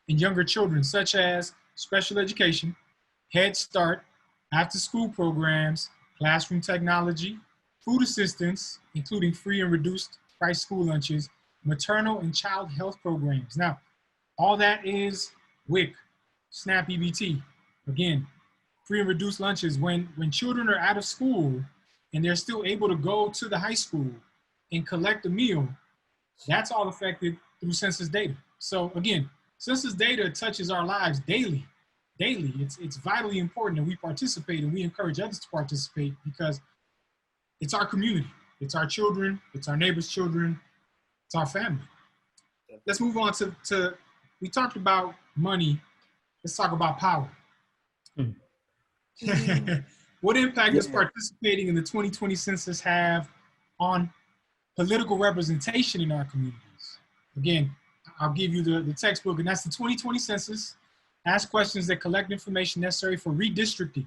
Speaker 1: and younger children, such as special education, Head Start, after-school programs, classroom technology, food assistance, including free and reduced price school lunches, maternal and child health programs. Now, all that is WIC, SNAP EBT. Again, free and reduced lunches. When children are out of school and they're still able to go to the high school and collect a meal, that's all affected through census data. So again, census data touches our lives daily. It's vitally important that we participate, and we encourage others to participate, because it's our community, it's our children, it's our neighbors' children, it's our family. Let's move on to we talked about money. Let's talk about power. What impact does participating in the 2020 census have on political representation in our communities? Again, I'll give you the textbook, and that's the 2020 census. Ask questions that collect information necessary for redistricting.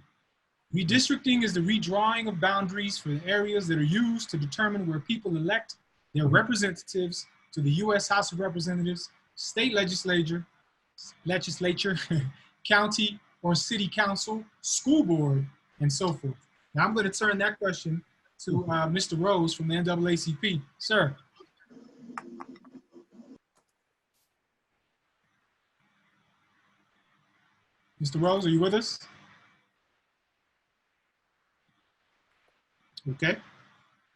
Speaker 1: Redistricting is the redrawing of boundaries for the areas that are used to determine where people elect their representatives to the U.S. House of Representatives, state legislature, county or city council, school board, and so forth. Now I'm going to turn that question to Mr. Rose from the NAACP. Sir. Mr. Rose, are you with us? Okay.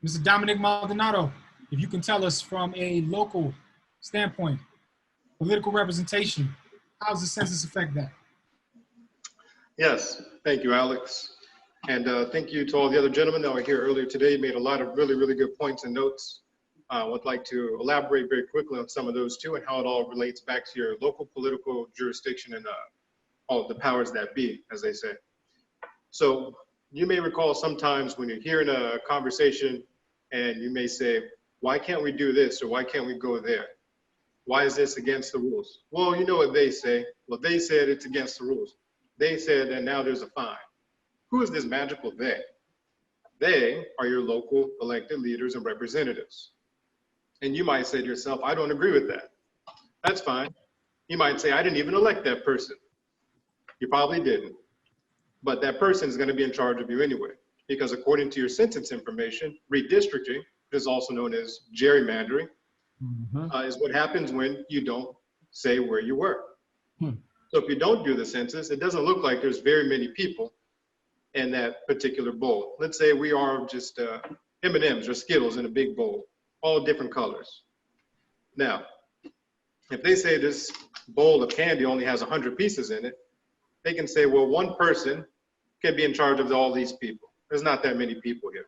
Speaker 1: Mr. Dominic Maldonado, if you can tell us from a local standpoint, political representation, how does the census affect that?
Speaker 10: Yes, thank you, Alex. And thank you to all the other gentlemen that were here earlier today. You made a lot of really, really good points and notes. I would like to elaborate very quickly on some of those too, and how it all relates back to your local political jurisdiction and all of the powers that be, as they say. So you may recall sometimes when you're hearing a conversation and you may say, why can't we do this, or why can't we go there? Why is this against the rules? Well, you know what they say. Well, they said it's against the rules. They said that now there's a fine. Who is this magical they? They are your local elected leaders and representatives. And you might say to yourself, I don't agree with that. That's fine. You might say, I didn't even elect that person. You probably didn't. But that person is going to be in charge of you anyway, because according to your census information, redistricting, which is also known as gerrymandering, is what happens when you don't say where you were. So if you don't do the census, it doesn't look like there's very many people in that particular bowl. Let's say we are just M&Ms or Skittles in a big bowl, all different colors. Now, if they say this bowl of candy only has 100 pieces in it, they can say, well, one person can be in charge of all these people. There's not that many people here.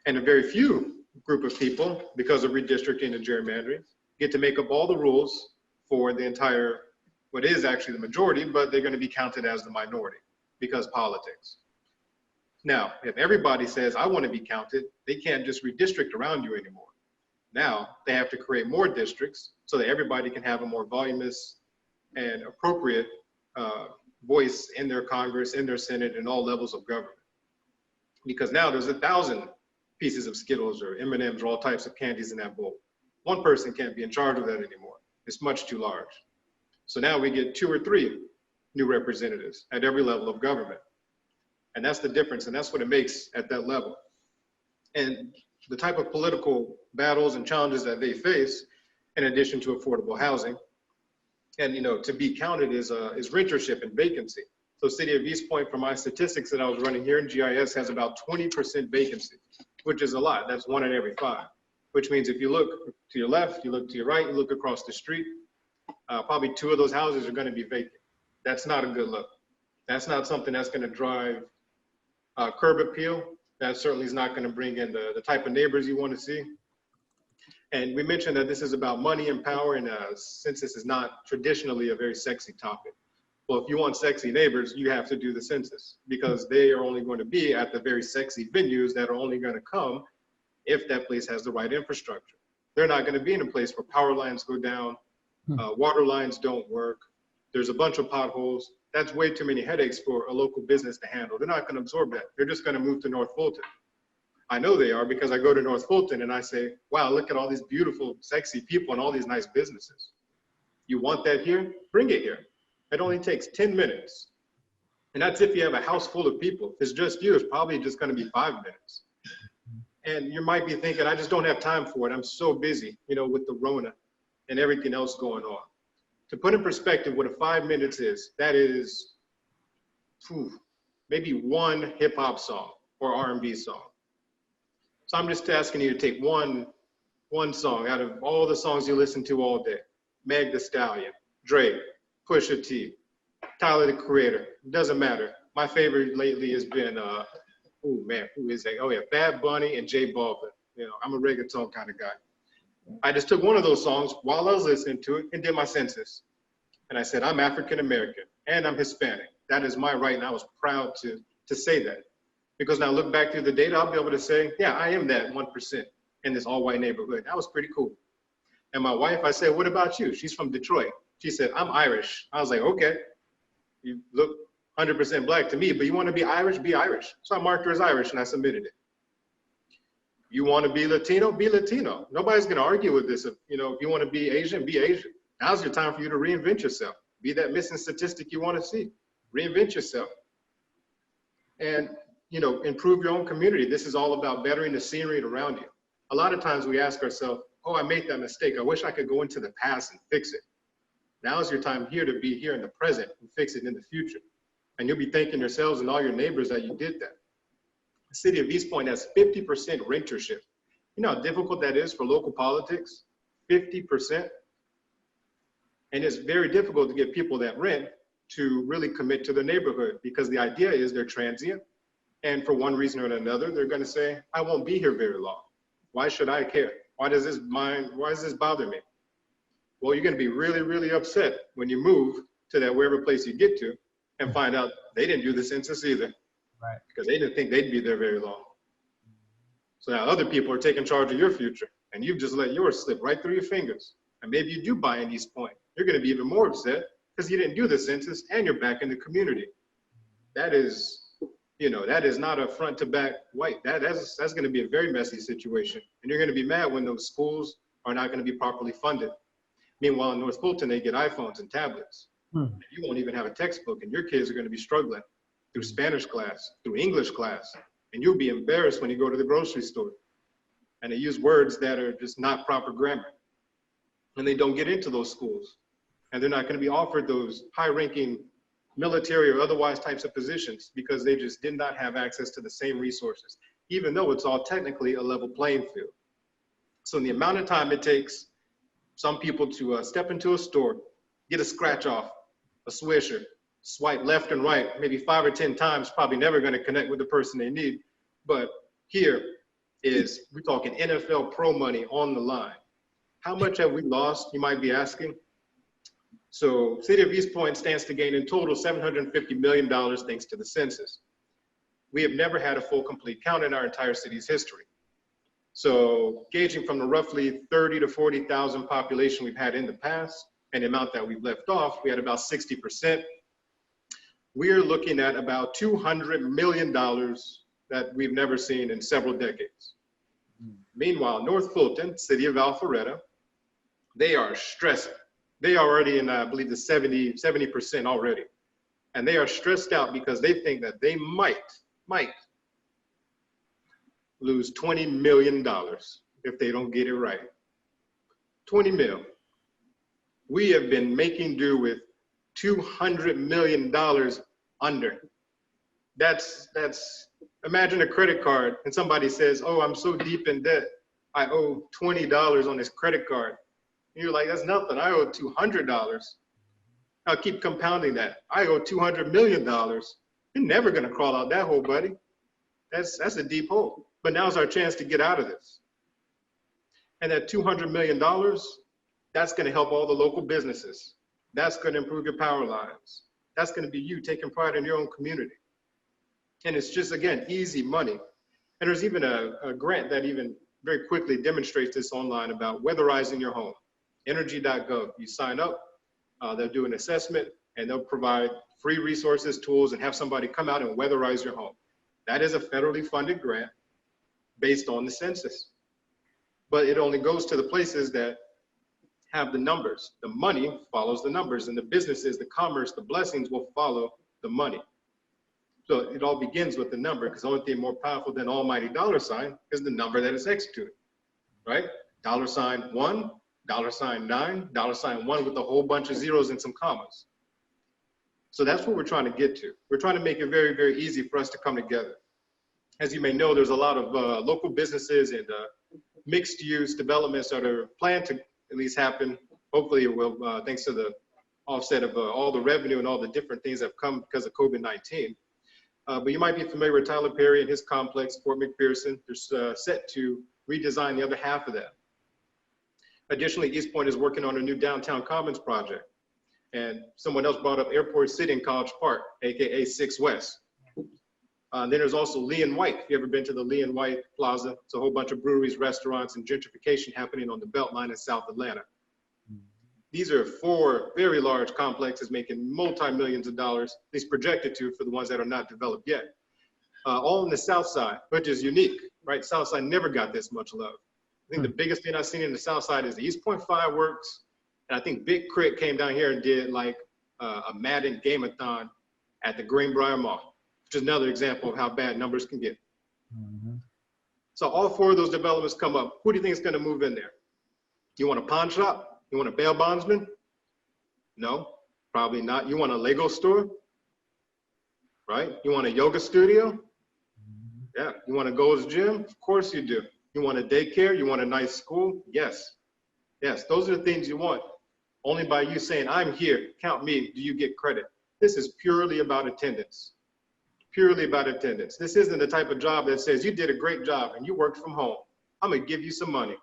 Speaker 10: And a very few group of people, because of redistricting and gerrymandering, get to make up all the rules for the entire, what is actually the majority, but they're going to be counted as the minority because politics. Now, if everybody says, I want to be counted, they can't just redistrict around you anymore. Now, they have to create more districts so that everybody can have a more voluminous and appropriate voice in their Congress, in their Senate, and all levels of government. Because now there's 1,000 pieces of Skittles or M&Ms or all types of candies in that bowl. One person can't be in charge of that anymore. It's much too large. So now we get 2 or 3 new representatives at every level of government. And that's the difference, and that's what it makes at that level. And the type of political battles and challenges that they face, in addition to affordable housing, and to be counted is rentership and vacancy. So City of East Point, from my statistics that I was running here in GIS, has about 20% vacancy, which is a lot. That's 1 in every 5, which means if you look to your left, you look to your right, you look across the street, probably 2 of those houses are going to be vacant. That's not a good look. That's not something that's going to drive curb appeal. That certainly is not going to bring in the type of neighbors you want to see. And we mentioned that this is about money and power, and census is not traditionally a very sexy topic. Well, if you want sexy neighbors, you have to do the census, because they are only going to be at the very sexy venues that are only going to come if that place has the right infrastructure. They're not going to be in a place where power lines go down, water lines don't work, there's a bunch of potholes. That's way too many headaches for a local business to handle. They're not going to absorb that. They're just going to move to North Fulton. I know they are, because I go to North Fulton and I say, wow, look at all these beautiful, sexy people and all these nice businesses. You want that here? Bring it here. It only takes 10 minutes And that's if you have a house full of people. If it's just you, it's probably just going to be 5 minutes. And you might be thinking, I just don't have time for it. I'm so busy, you know, with the Rona and everything else going on. To put in perspective what a 5 minutes is, that is maybe one hip hop song or R&B song. So I'm just asking you to take one song out of all the songs you listen to all day. Meg Thee Stallion, Drake, Pusha T, Tyler the Creator, doesn't matter. My favorite lately has been, who is that? Oh yeah, Bad Bunny and J Balvin. You know, I'm a reggaeton kind of guy. I just took one of those songs while I was listening to it and did my census. And I said, I'm African American and I'm Hispanic. That is my right, and I was proud to say that. Because now look back through the data, I'll be able to say, yeah, I am that 1% in this all-white neighborhood. That was pretty cool. And my wife, I said, what about you? She's from Detroit. She said, I'm Irish. I was like, okay, you look 100% black to me, but you want to be Irish? Be Irish. So I marked her as Irish and I submitted it. You want to be Latino? Be Latino. Nobody's going to argue with this. If you want to be Asian, be Asian. Now's your time for you to reinvent yourself. Be that missing statistic you want to see. Reinvent yourself. And, improve your own community. This is all about bettering the scenery around you. A lot of times we ask ourselves, oh, I made that mistake. I wish I could go into the past and fix it. Now's your time here to be here in the present and fix it in the future. And you'll be thanking yourselves and all your neighbors that you did that. The city of East Point has 50% rentership. You know how difficult that is for local politics? 50%. And it's very difficult to get people that rent to really commit to the neighborhood, because the idea is they're transient. And for one reason or another, they're going to say, I won't be here very long. Why should I care? Why does this bother me? Well, you're going to be really, really upset when you move to that wherever place you get to and find out they didn't do the census either. Right. Because they didn't think they'd be there very long. So now other people are taking charge of your future, and you've just let yours slip right through your fingers. And maybe you do buy in East Point. You're going to be even more upset because you didn't do the census and you're back in the community. That is, that is not a front to back white. That's going to be a very messy situation. And you're going to be mad when those schools are not going to be properly funded. Meanwhile, in North Fulton, they get iPhones and tablets. You won't even have a textbook, and your kids are going to be struggling through Spanish class, through English class. And you'll be embarrassed when you go to the grocery store and they use words that are just not proper grammar. And they don't get into those schools. And they're not going to be offered those high-ranking military or otherwise types of positions because they just did not have access to the same resources, even though it's all technically a level playing field. So in the amount of time it takes some people to step into a store, get a scratch off, a swisher, swipe left and right, maybe 5 or 10 times, probably never going to connect with the person they need. But here is, we're talking NFL pro money on the line. How much have we lost, you might be asking? So City of East Point stands to gain in total $750 million thanks to the census. We have never had a full complete count in our entire city's history. So gauging from the roughly 30 to 40,000 population we've had in the past and the amount that we've left off, we had about 60%. We're looking at about $200 million that we've never seen in several decades. Meanwhile, North Fulton, city of Alpharetta, they are stressing. They are already in, I believe, the 70% already. And they are stressed out because they think that they might lose $20 million if they don't get it right. 20 mil. We have been making do with $200 million under. That's, imagine a credit card and somebody says, oh, I'm so deep in debt, I owe $20 on this credit card. And you're like, that's nothing, I owe $200. I'll keep compounding that. I owe $200 million. You're never gonna crawl out that hole, buddy. That's a deep hole. But now's our chance to get out of this. And that $200 million, that's gonna help all the local businesses. That's gonna improve your power lines. That's gonna be you taking pride in your own community. And it's just, again, easy money. And there's even a grant that even very quickly demonstrates this online about weatherizing your home. Energy.gov, you sign up, they'll do an assessment, and they'll provide free resources, tools, and have somebody come out and weatherize your home. That is a federally funded grant based on the census. But it only goes to the places that have the numbers. The money follows the numbers, and the businesses, the commerce, the blessings will follow the money. So it all begins with the number, because the only thing more powerful than almighty dollar sign is the number that is executed, right? $1, $9, $1 with a whole bunch of zeros and some commas. So that's what we're trying to get to. We're trying to make it very, very easy for us to come together. As you may know, there's a lot of local businesses and mixed use developments that are planned to at least happen. Hopefully it will, thanks to the offset of all the revenue and all the different things that have come because of COVID-19. But you might be familiar with Tyler Perry and his complex, Fort McPherson. They're set to redesign the other half of that. Additionally, East Point is working on a new downtown commons project. And someone else brought up Airport City in College Park, AKA 6 West. Then there's also Lee and White. If you ever been to the Lee and White Plaza, it's a whole bunch of breweries, restaurants, and gentrification happening on the Beltline in South Atlanta. These are 4 very large complexes making multi-millions of dollars, at least projected to for the ones that are not developed yet. All on the South Side, which is unique, right? South Side never got this much love. I think the biggest thing I've seen in the South Side is the East Point fireworks. And I think Big Crit came down here and did like a Madden game-a-thon at the Greenbrier Mall, which is another example of how bad numbers can get. So all 4 of those developments come up. Who do you think is going to move in there? You want a pawn shop? You want a bail bondsman? No, probably not. You want a Lego store? Right? You want a yoga studio? Yeah. You want a Gold's Gym? Of course you do. You want a daycare? You want a nice school? Yes. Yes, those are the things you want. Only by you saying, I'm here, count me, do you get credit. This is purely about attendance. Purely about attendance. This isn't the type of job that says you did a great job and you worked from home. I'm gonna give you some money.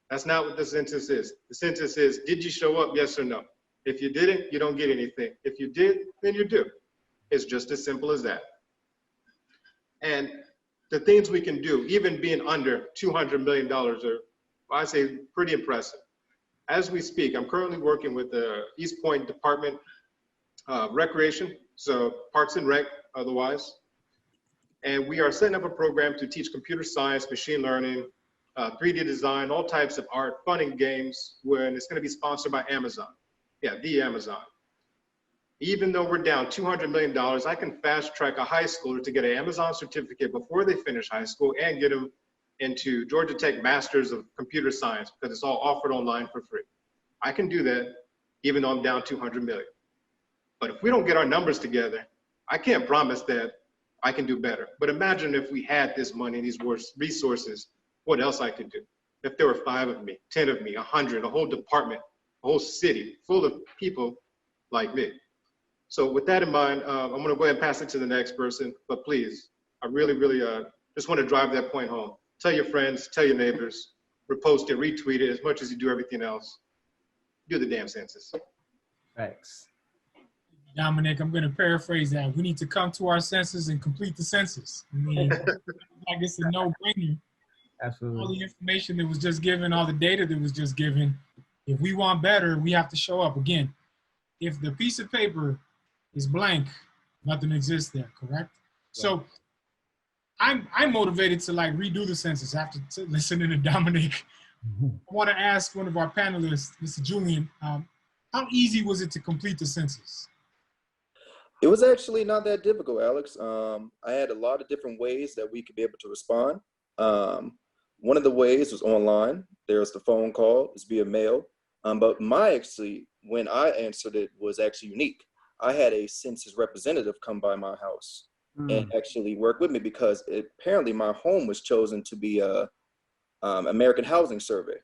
Speaker 10: That's not what the census is. The census is, did you show up, yes or no? If you didn't, you don't get anything. If you did, then you do. It's just as simple as that. And the things we can do, even being under $200 million are, I say, pretty impressive. As we speak, I'm currently working with the East Point Department of Recreation, so Parks and Rec otherwise. And we are setting up a program to teach computer science, machine learning, 3D design, all types of art, fun and games, when it's going to be sponsored by Amazon. Yeah, the Amazon. Even though we're down $200 million, I can fast track a high schooler to get an Amazon certificate before they finish high school and get them into Georgia Tech Masters of Computer Science, because it's all offered online for free. I can do that even though I'm down 200 million. But if we don't get our numbers together, I can't promise that I can do better. But imagine if we had this money, these resources, what else I could do. If there were 5 of me, 10 of me, 100, a whole department, a whole city full of people like me. So with that in mind, I'm gonna go ahead and pass it to the next person, but please, I really, really just wanna drive that point home. Tell your friends, tell your neighbors, repost it, retweet it as much as you do everything else. Do the damn census.
Speaker 12: Thanks.
Speaker 1: Dominic, I'm going to paraphrase that. We need to come to our senses and complete the census. I mean, I guess it's a no-brainer.
Speaker 12: Absolutely.
Speaker 1: All the information that was just given, all the data that was just given, if we want better, we have to show up. Again, if the piece of paper is blank, nothing exists there, correct? Yeah. So I'm motivated to like redo the census after listening to Dominic. I want to ask one of our panelists, Mr. Julien, how easy was it to complete the census?
Speaker 16: It was actually not that difficult, Alex. I had a lot of different ways that we could be able to respond. One of the ways was online. There's the phone call, it's via mail. But when I answered it was actually unique. I had a census representative come by my house and actually work with me, because apparently my home was chosen to be a American Housing Survey.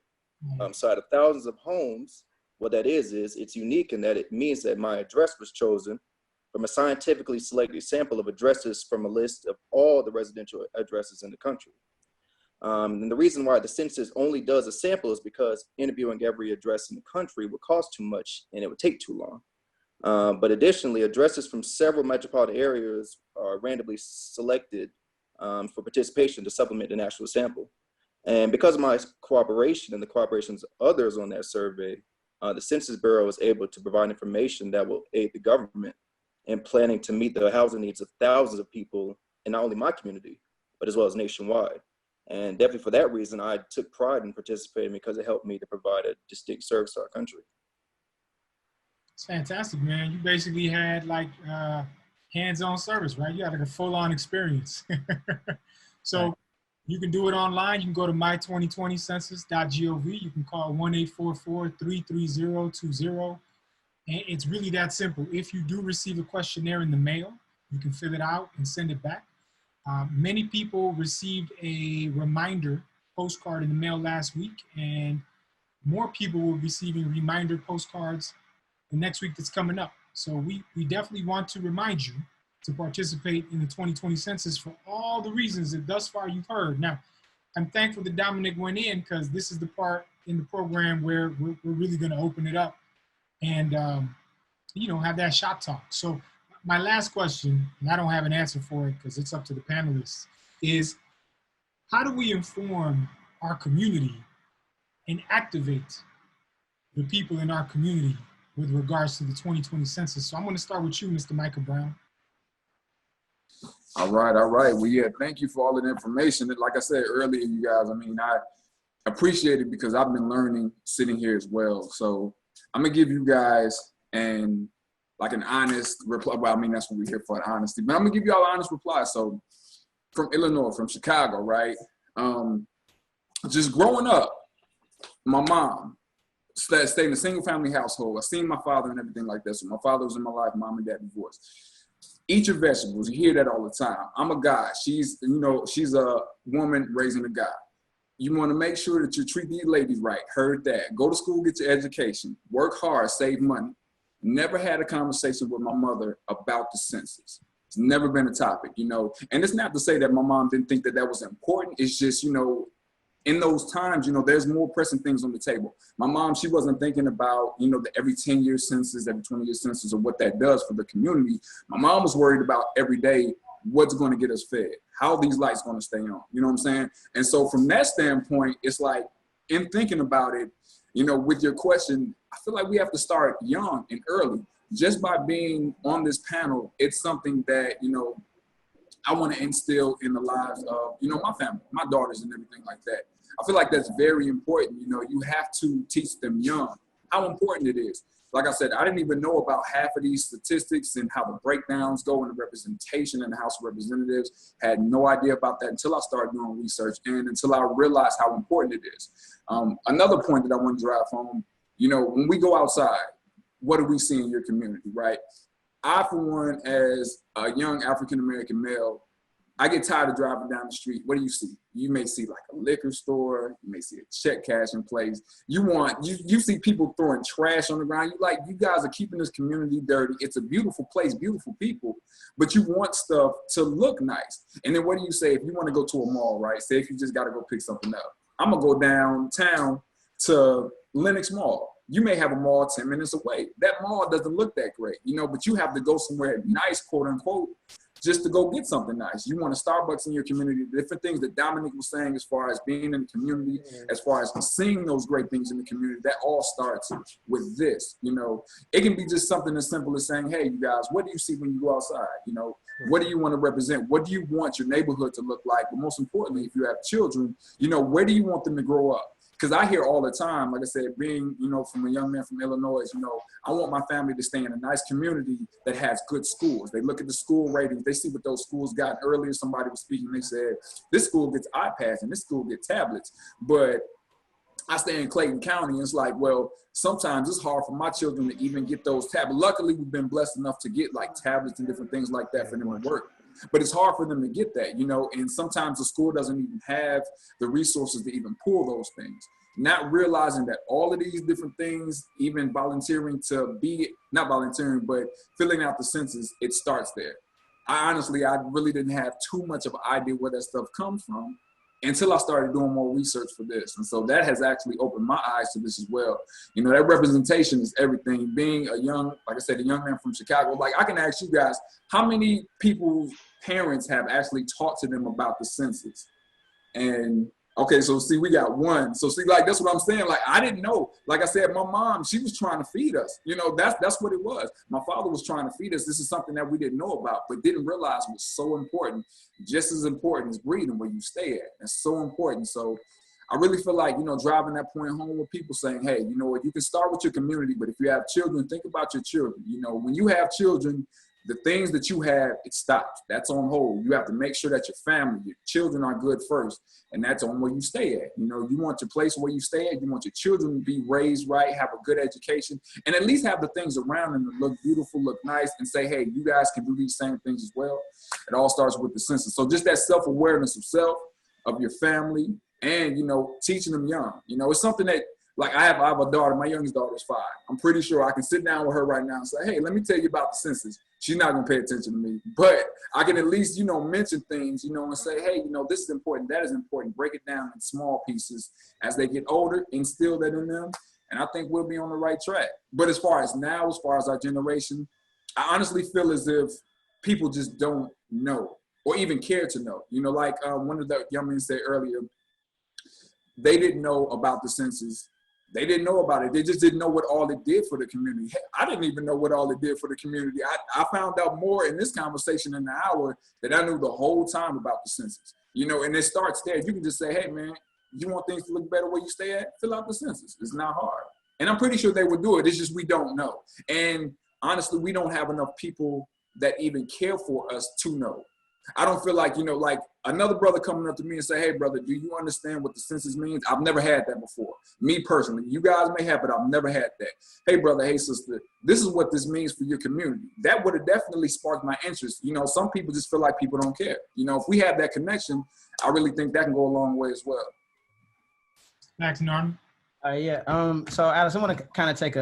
Speaker 16: So out of thousands of homes, what that is it's unique in that it means that my address was chosen from a scientifically selected sample of addresses from a list of all the residential addresses in the country. And the reason why the census only does a sample is because interviewing every address in the country would cost too much and it would take too long. But additionally, addresses from several metropolitan areas are randomly selected for participation to supplement the national sample. And because of my cooperation and the cooperations of others on that survey, the Census Bureau was able to provide information that will aid the government in planning to meet the housing needs of thousands of people in not only my community, but as well as nationwide. And definitely for that reason, I took pride in participating, because it helped me to provide a distinct service to our country.
Speaker 1: It's fantastic, man. You basically had like hands-on service, right? You got like a full-on experience. So you can do it online. You can go to my2020census.gov. You can call 1-844-330-20. And it's really that simple. If you do receive a questionnaire in the mail, you can fill it out and send it back. Many people received a reminder postcard in the mail last week, and more people will be receiving reminder postcards the next week that's coming up. So we definitely want to remind you to participate in the 2020 census for all the reasons that thus far you've heard. Now, I'm thankful that Dominic went in, because this is the part in the program where we're really going to open it up and have that shop talk. So my last question, and I don't have an answer for it because it's up to the panelists, is how do we inform our community and activate the people in our community with regards to the 2020 census? So I'm going to start with you, Mr. Micha Brown.
Speaker 9: All right. Well, yeah, thank you for all of the information. Like I said earlier, you guys, I mean, I appreciate it because I've been learning sitting here as well. So I'm going to give you guys an honest reply. Well, I mean, that's what we're here for, honesty. But I'm going to give you all an honest reply. So from Illinois, from Chicago, right? Just growing up, my mom stayed in a single family household. I seen my father and everything like that. So my father was in my life, mom and dad divorced. Eat your vegetables. You hear that all the time. I'm a guy. She's a woman raising a guy. You want to make sure that you treat these ladies right. Heard that. Go to school, get your education. Work hard, save money. Never had a conversation with my mother about the census. It's never been a topic, And it's not to say that my mom didn't think that was important. It's just, in those times, there's more pressing things on the table. My mom, she wasn't thinking about, the every 10-year census, every 20-year census, or what that does for the community. My mom was worried about every day, what's going to get us fed, how these lights going to stay on, you know what I'm saying? And so from that standpoint, it's like, in thinking about it, with your question, I feel like we have to start young and early. Just by being on this panel, it's something that, I want to instill in the lives of, my family, my daughters and everything like that. I feel like that's very important. You have to teach them young how important it is. Like I said, I didn't even know about half of these statistics and how the breakdowns go in the representation in the House of Representatives. Had no idea about that until I started doing research and until I realized how important it is. Another point that I want to drive home, when we go outside, what do we see in your community, right? I, for one, as a young African-American male, I get tired of driving down the street. What do you see? You may see like a liquor store. You may see a check cashing place. You see people throwing trash on the ground. You guys are keeping this community dirty. It's a beautiful place, beautiful people, but you want stuff to look nice. And then what do you say if you want to go to a mall, right? Say if you just got to go pick something up. I'm going to go downtown to Lenox Mall. You may have a mall 10 minutes away. That mall doesn't look that great, but you have to go somewhere nice, quote unquote, just to go get something nice. You want a Starbucks in your community, the different things that Dominic was saying as far as being in the community, as far as seeing those great things in the community, that all starts with this, It can be just something as simple as saying, hey, you guys, what do you see when you go outside? What do you want to represent? What do you want your neighborhood to look like? But most importantly, if you have children, where do you want them to grow up? Because I hear all the time, like I said, being, from a young man from Illinois, I want my family to stay in a nice community that has good schools. They look at the school ratings. They see what those schools got. Earlier, somebody was speaking. They said, this school gets iPads and this school gets tablets. But I stay in Clayton County, and it's like, well, sometimes it's hard for my children to even get those tablets. Luckily, we've been blessed enough to get like tablets and different things like that for them to work. But it's hard for them to get that, and sometimes the school doesn't even have the resources to even pull those things. Not realizing that all of these different things, even volunteering not volunteering, but filling out the census, it starts there. I really didn't have too much of an idea where that stuff comes from until I started doing more research for this. And so that has actually opened my eyes to this as well. That representation is everything. Being a young man from Chicago, I can ask you guys, how many people's parents have actually talked to them about the census? And okay, so see, we got one. So see, that's what I'm saying. I didn't know. Like I said, my mom, she was trying to feed us. That's what it was. My father was trying to feed us. This is something that we didn't know about, but didn't realize was so important, just as important as breathing where you stay at. That's so important. So I really feel like, driving that point home with people saying, hey, you can start with your community, but if you have children, think about your children. When you have children, The things that you have, it stops. That's on hold. You have to make sure that your family, your children are good first, and that's on where you stay at. You know, you want your place where you stay at. You want your children to be raised right, have a good education, and at least have the things around them that look beautiful, look nice, and say, hey, you guys can do these same things as well. It all starts with the census. So just that self-awareness of self, of your family, and, you know, teaching them young. You know, it's something that, like I have a daughter, my youngest daughter is 5. I'm pretty sure I can sit down with her right now and say, hey, let me tell you about the census. She's not gonna pay attention to me, but I can at least, you know, mention things, you know, and say, hey, you know, this is important, that is important. Break it down in small pieces. As they get older, instill that in them, and I think we'll be on the right track. But as far as now, as far as our generation, I honestly feel as if people just don't know or even care to know. You know, like one of the young men said earlier, they didn't know about the census. They didn't know about it. They just didn't know what all it did for the community. Heck, I didn't even know what all it did for the community. I found out more in this conversation in the hour that I knew the whole time about the census. You know, and it starts there. You can just say, hey, man, you want things to look better where you stay at? Fill out the census. It's not hard. And I'm pretty sure they would do it. It's just we don't know. And honestly, we don't have enough people that even care for us to know. I don't feel like, you know, like another brother coming up to me and say, hey, brother, do you understand what the census means? I've never had that before. Me personally, you guys may have, but I've never had that. Hey, brother, hey, sister, this is what this means for your community. That would have definitely sparked my interest. You know, some people just feel like people don't care. You know, if we have that connection, I really think that can go a long way as well.
Speaker 1: Paxton, Arnold?
Speaker 12: Yeah. So Alex, I want to kind of take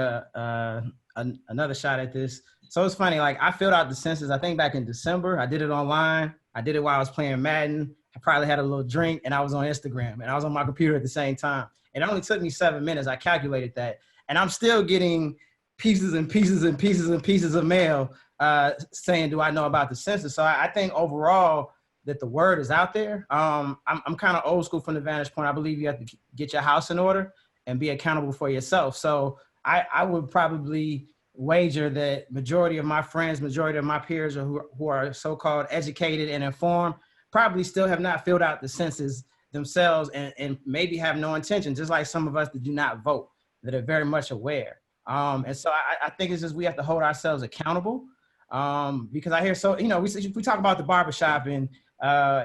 Speaker 12: another shot at this. So it's funny, like I filled out the census, I think back in December. I did it online. I did it while I was playing Madden. I probably had a little drink and I was on Instagram and I was on my computer at the same time. It only took me 7 minutes. I calculated that. And I'm still getting pieces and pieces and pieces and pieces of mail saying, do I know about the census? So I think overall that the word is out there. I'm kind of old school from the vantage point. I believe you have to get your house in order and be accountable for yourself. So I would probably wager that majority of my friends, majority of my peers who are so-called educated and informed probably still have not filled out the census themselves and maybe have no intention, just like some of us that do not vote, that are very much aware. And so I think it's just we have to hold ourselves accountable because I hear so, you know, we talk about the barbershop and,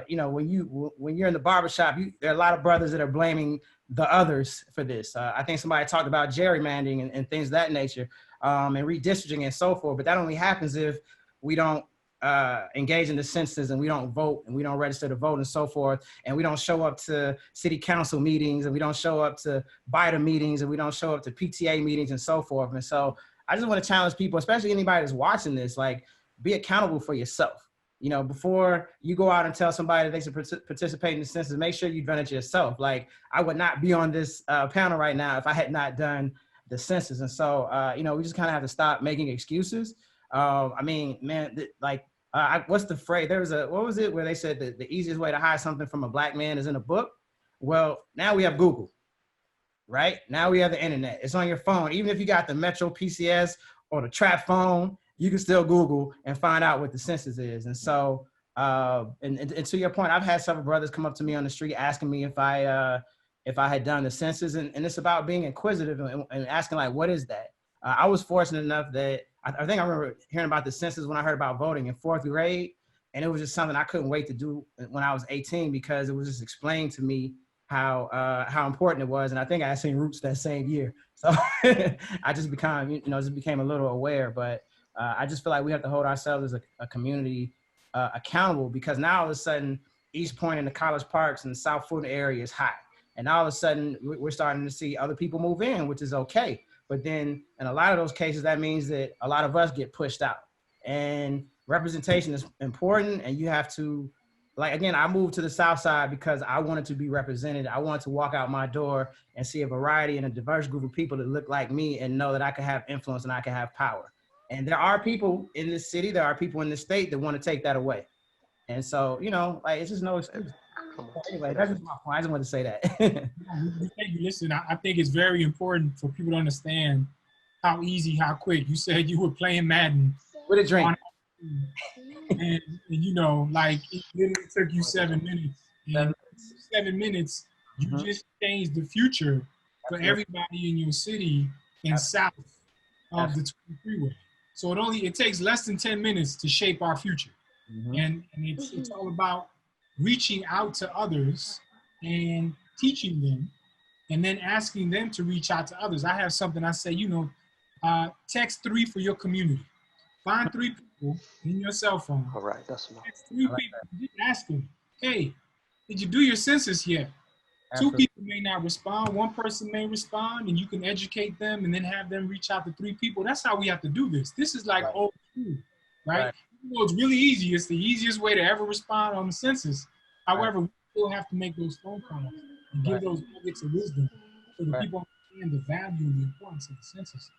Speaker 12: you know, when you're in the barbershop, there are a lot of brothers that are blaming the others for this. I think somebody talked about gerrymandering and things of that nature. And redistricting and so forth. But that only happens if we don't engage in the census and we don't vote and we don't register to vote and so forth. And we don't show up to city council meetings and we don't show up to BIDA meetings and we don't show up to PTA meetings and so forth. And so I just want to challenge people, especially anybody that's watching this, like be accountable for yourself. You know, before you go out and tell somebody that they should participate in the census, make sure you've done it yourself. Like I would not be on this panel right now if I had not done the census. And so, you know, we just kind of have to stop making excuses. I mean, man, what's the phrase? There was what was it where they said that the easiest way to hide something from a black man is in a book? Well, now we have Google, right? Now we have the internet. It's on your phone. Even if you got the Metro PCS or the trap phone, you can still Google and find out what the census is. And so, and to your point, I've had several brothers come up to me on the street asking me if I had done the census, and it's about being inquisitive and asking like, what is that? I was fortunate enough that I think I remember hearing about the census when I heard about voting in 4th grade. And it was just something I couldn't wait to do when I was 18 because it was just explained to me how important it was. And I think I had seen Roots that same year. So I just became a little aware, but I just feel like we have to hold ourselves as a community accountable because now all of a sudden East Point and the College Parks and the South Fulton area is hot. And all of a sudden, we're starting to see other people move in, which is okay. But then in a lot of those cases, that means that a lot of us get pushed out. And representation is important. And you have to, like, again, I moved to the South Side because I wanted to be represented. I wanted to walk out my door and see a variety and a diverse group of people that look like me and know that I can have influence and I can have power. And there are people in this city, there are people in this state that want to take that away. And so, you know, like, it's just no excuse. Anyway, that's just my point. I just wanted to say that.
Speaker 1: Listen, I think it's very important for people to understand how easy, how quick. You said you were playing Madden
Speaker 12: with a drink.
Speaker 1: And you know, like it literally took you 7 minutes. And 7 minutes, you just changed the future for everybody in your city and south of the 20 freeway. So it takes less than 10 minutes to shape our future.
Speaker 12: Mhm.
Speaker 1: And it's all about reaching out to others and teaching them, and then asking them to reach out to others. I have something I say, text 3 for your community. Find 3 people in your cell phone.
Speaker 13: All right, that's enough.
Speaker 1: Text 3 people. Just ask them, hey, did you do your census yet?
Speaker 12: Absolutely.
Speaker 1: 2 people may not respond. 1 person may respond, and you can educate them and then have them reach out to 3 people. That's how we have to do this. This is like old school, right? Even though it's really easy. It's the easiest way to ever respond on the census. However, we still have to make those phone calls and give those nuggets of wisdom so that people understand the value and the importance of the census.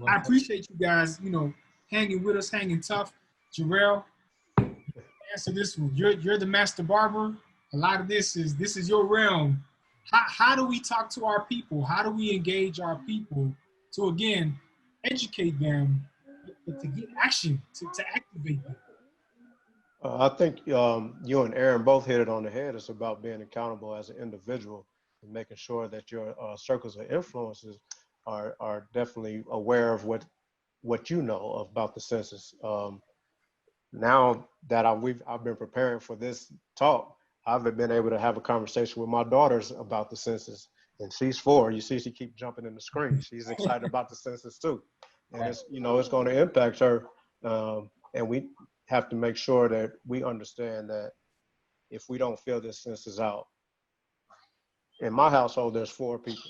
Speaker 1: I appreciate you guys, hanging with us, hanging tough. Jarrell, answer this one. You're the master barber. A lot of this is your realm. How do we talk to our people? How do we engage our people to, again, educate them, but to get action, to activate them?
Speaker 13: I think you and Aaron both hit it on the head. It's about being accountable as an individual and making sure that your circles of influences are definitely aware of what you know about the census. Now that I've been preparing for this talk, I've been able to have a conversation with my daughters about the census, and she's 4. You see, she keeps jumping in the screen. She's excited about the census too, and it's going to impact her. And we have to make sure that we understand that if we don't fill this census out, in my household there's 4 people.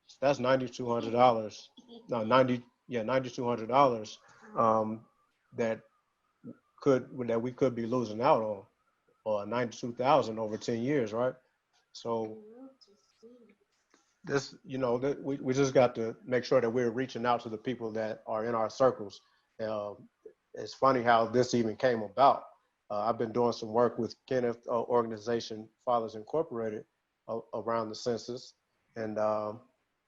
Speaker 13: So that's $9,200. No, $9,200 that we could be losing out on. Or 92,000 over 10 years, right? So this, we just got to make sure that we're reaching out to the people that are in our circles. It's funny how this even came about. I've been doing some work with Kenneth organization, Fathers Incorporated, around the census, and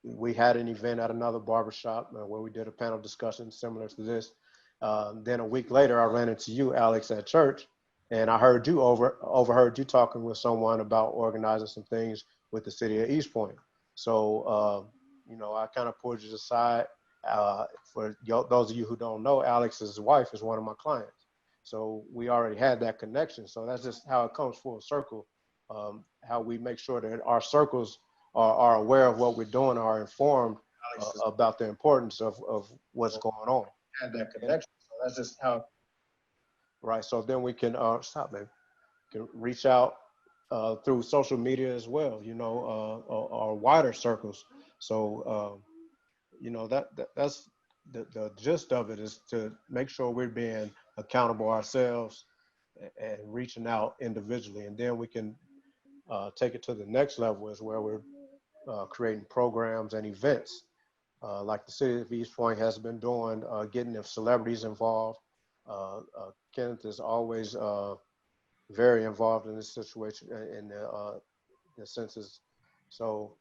Speaker 13: we had an event at another barbershop where we did a panel discussion similar to this. Then a week later, I ran into you, Alex, at church. And I heard you overheard you talking with someone about organizing some things with the city of East Point. So, I kind of pulled you aside. For those of you who don't know, Alex's wife is one of my clients. So we already had that connection. So that's just how it comes full circle, how we make sure that our circles are aware of what we're doing, are informed about the importance of what's going on. Had that connection. So that's just how. Right, so then we can can reach out through social media as well, or wider circles. So, that's the gist of it, is to make sure we're being accountable ourselves and reaching out individually, and then we can take it to the next level, is where we're creating programs and events, like the city of East Point has been doing, getting the celebrities involved. Kenneth is always very involved in this situation, in the census. So,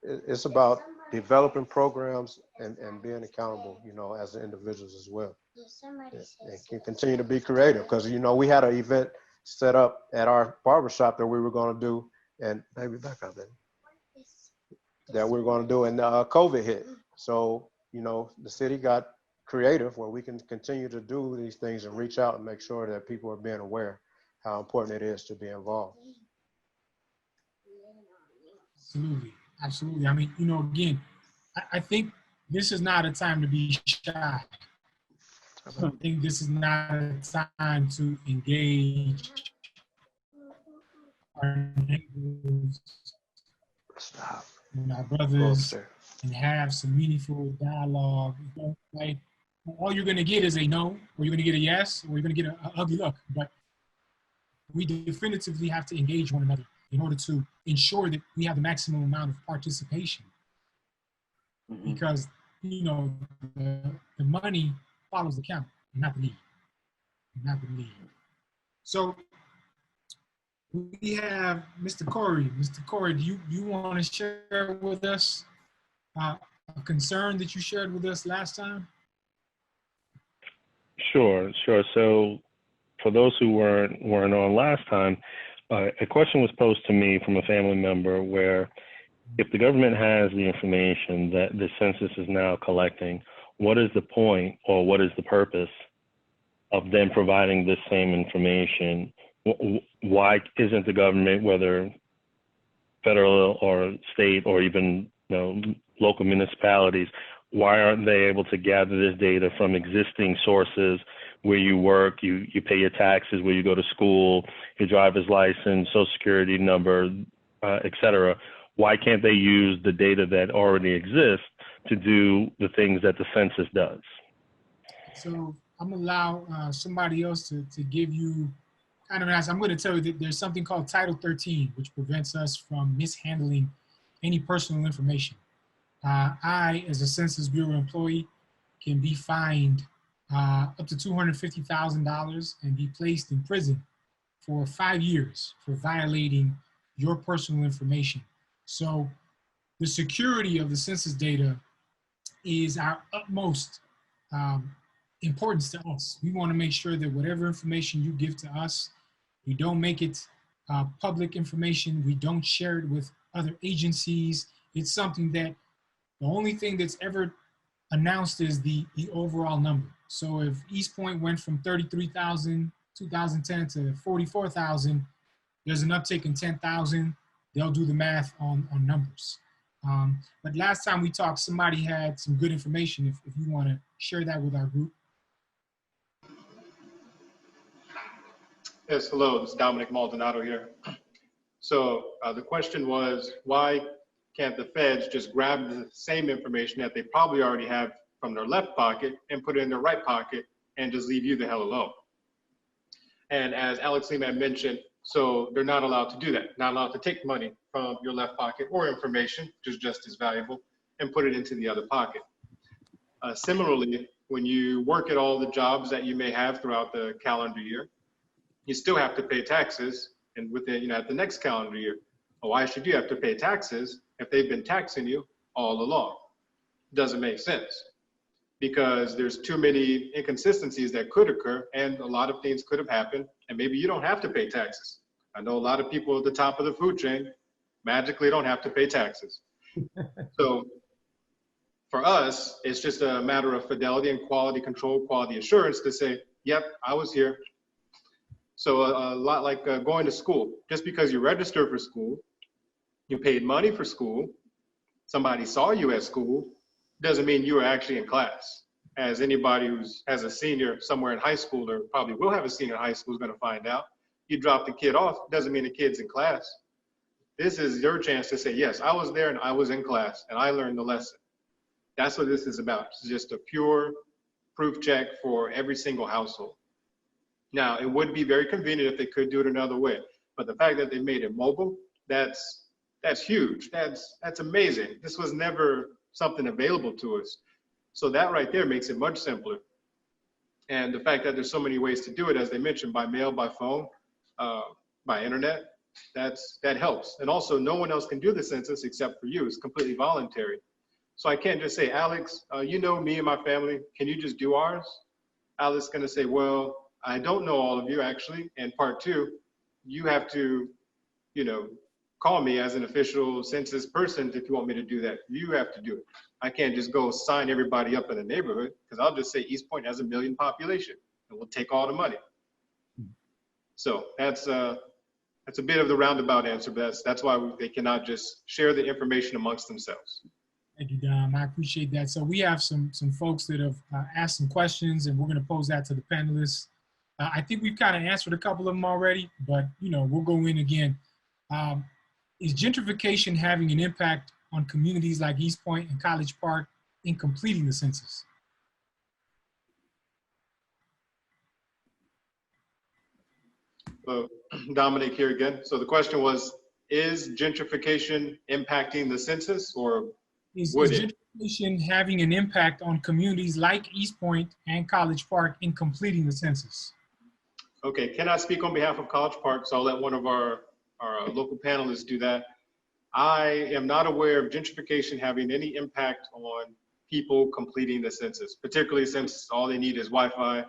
Speaker 13: it's about developing programs and being accountable, as individuals as well. And can continue to be creative, because, we had an event set up at our barbershop that we were going to do, and maybe back up then, that we were going to do, and COVID hit. So, the city got creative, where we can continue to do these things and reach out and make sure that people are being aware how important it is to be involved.
Speaker 1: Absolutely. I mean, again, I think this is not a time to be shy. I think this is not a time to engage our neighbors and our brothers and have some meaningful dialogue. Like, all you're going to get is a no, or you're going to get a yes, or you're going to get an ugly look. But we definitively have to engage one another in order to ensure that we have the maximum amount of participation. Mm-hmm. Because, the money follows the count, not the need. So we have Mr. Corey. Mr. Corey, do you want to share with us a concern that you shared with us last time?
Speaker 15: Sure. So for those who weren't on last time, a question was posed to me from a family member where, if the government has the information that the census is now collecting, what is the point or what is the purpose of them providing this same information? Why isn't the government, whether federal or state or even local municipalities, why aren't they able to gather this data from existing sources where you work, you pay your taxes, where you go to school, your driver's license, social security number, et cetera? Why can't they use the data that already exists to do the things that the census does?
Speaker 1: So I'm gonna allow somebody else to give you kind of an answer. I'm gonna tell you that there's something called Title 13, which prevents us from mishandling any personal information. I, as a Census Bureau employee, can be fined up to $250,000 and be placed in prison for 5 years for violating your personal information. So the security of the census data is our utmost importance to us. We want to make sure that whatever information you give to us, we don't make it public information. We don't share it with other agencies. It's something that the only thing that's ever announced is the overall number. So if East Point went from 33,000 2010 to 44,000, there's an uptick in 10,000. They'll do the math on numbers. But last time we talked, somebody had some good information. If you want to share that with our group.
Speaker 10: Yes, hello, this is Dominic Maldonado here. So the question was, why can't the feds just grab the same information that they probably already have from their left pocket and put it in their right pocket and just leave you the hell alone? And as Alex Lima had mentioned, so they're not allowed to do that, not allowed to take money from your left pocket or information, which is just as valuable, and put it into the other pocket. Similarly, when you work at all the jobs that you may have throughout the calendar year, you still have to pay taxes, and within, at the next calendar year. Well, why should you have to pay taxes if they've been taxing you all along? Doesn't make sense, because there's too many inconsistencies that could occur, and a lot of things could have happened, and maybe you don't have to pay taxes. I know a lot of people at the top of the food chain magically don't have to pay taxes. So for us, it's just a matter of fidelity and quality control, quality assurance to say, yep, I was here. So a lot like going to school. Just because you registered for school, you paid money for school, somebody saw you at school, doesn't mean you were actually in class. As anybody who has a senior somewhere in high school, or probably will have a senior in high school, is going to find out. You drop the kid off, doesn't mean the kid's in class. This is your chance to say, yes, I was there and I was in class and I learned the lesson. That's what this is about. It's just a pure proof check for every single household. Now, it would be very convenient if they could do it another way, but the fact that they made it mobile, that's huge. That's amazing. This was never something available to us. So that right there makes it much simpler. And the fact that there's so many ways to do it, as they mentioned, by mail, by phone, by internet, that helps. And also, no one else can do the census except for you. It's completely voluntary. So I can't just say, Alex, you know me and my family, can you just do ours? Alex is going to say, well, I don't know all of you actually. And part two, you have to, call me as an official census person if you want me to do that. You have to do it. I can't just go sign everybody up in the neighborhood, because I'll just say East Point has 1 million population and we'll take all the money. So that's a bit of the roundabout answer, but that's why they cannot just share the information amongst themselves.
Speaker 1: Thank you, Dom. I appreciate that. So we have some folks that have asked some questions, and we're going to pose that to the panelists. I think we've kind of answered a couple of them already, but we'll go in again. Is gentrification having an impact on communities like East Point and College Park in completing the census?
Speaker 10: Dominic here again. So the question was, is gentrification impacting the census, or
Speaker 1: is
Speaker 10: it?
Speaker 1: Gentrification having an impact on communities like East Point and College Park in completing the census?
Speaker 10: Okay, cannot speak on behalf of College Park, so I'll let one of our local panelists do that. I am not aware of gentrification having any impact on people completing the census, particularly since all they need is Wi-Fi.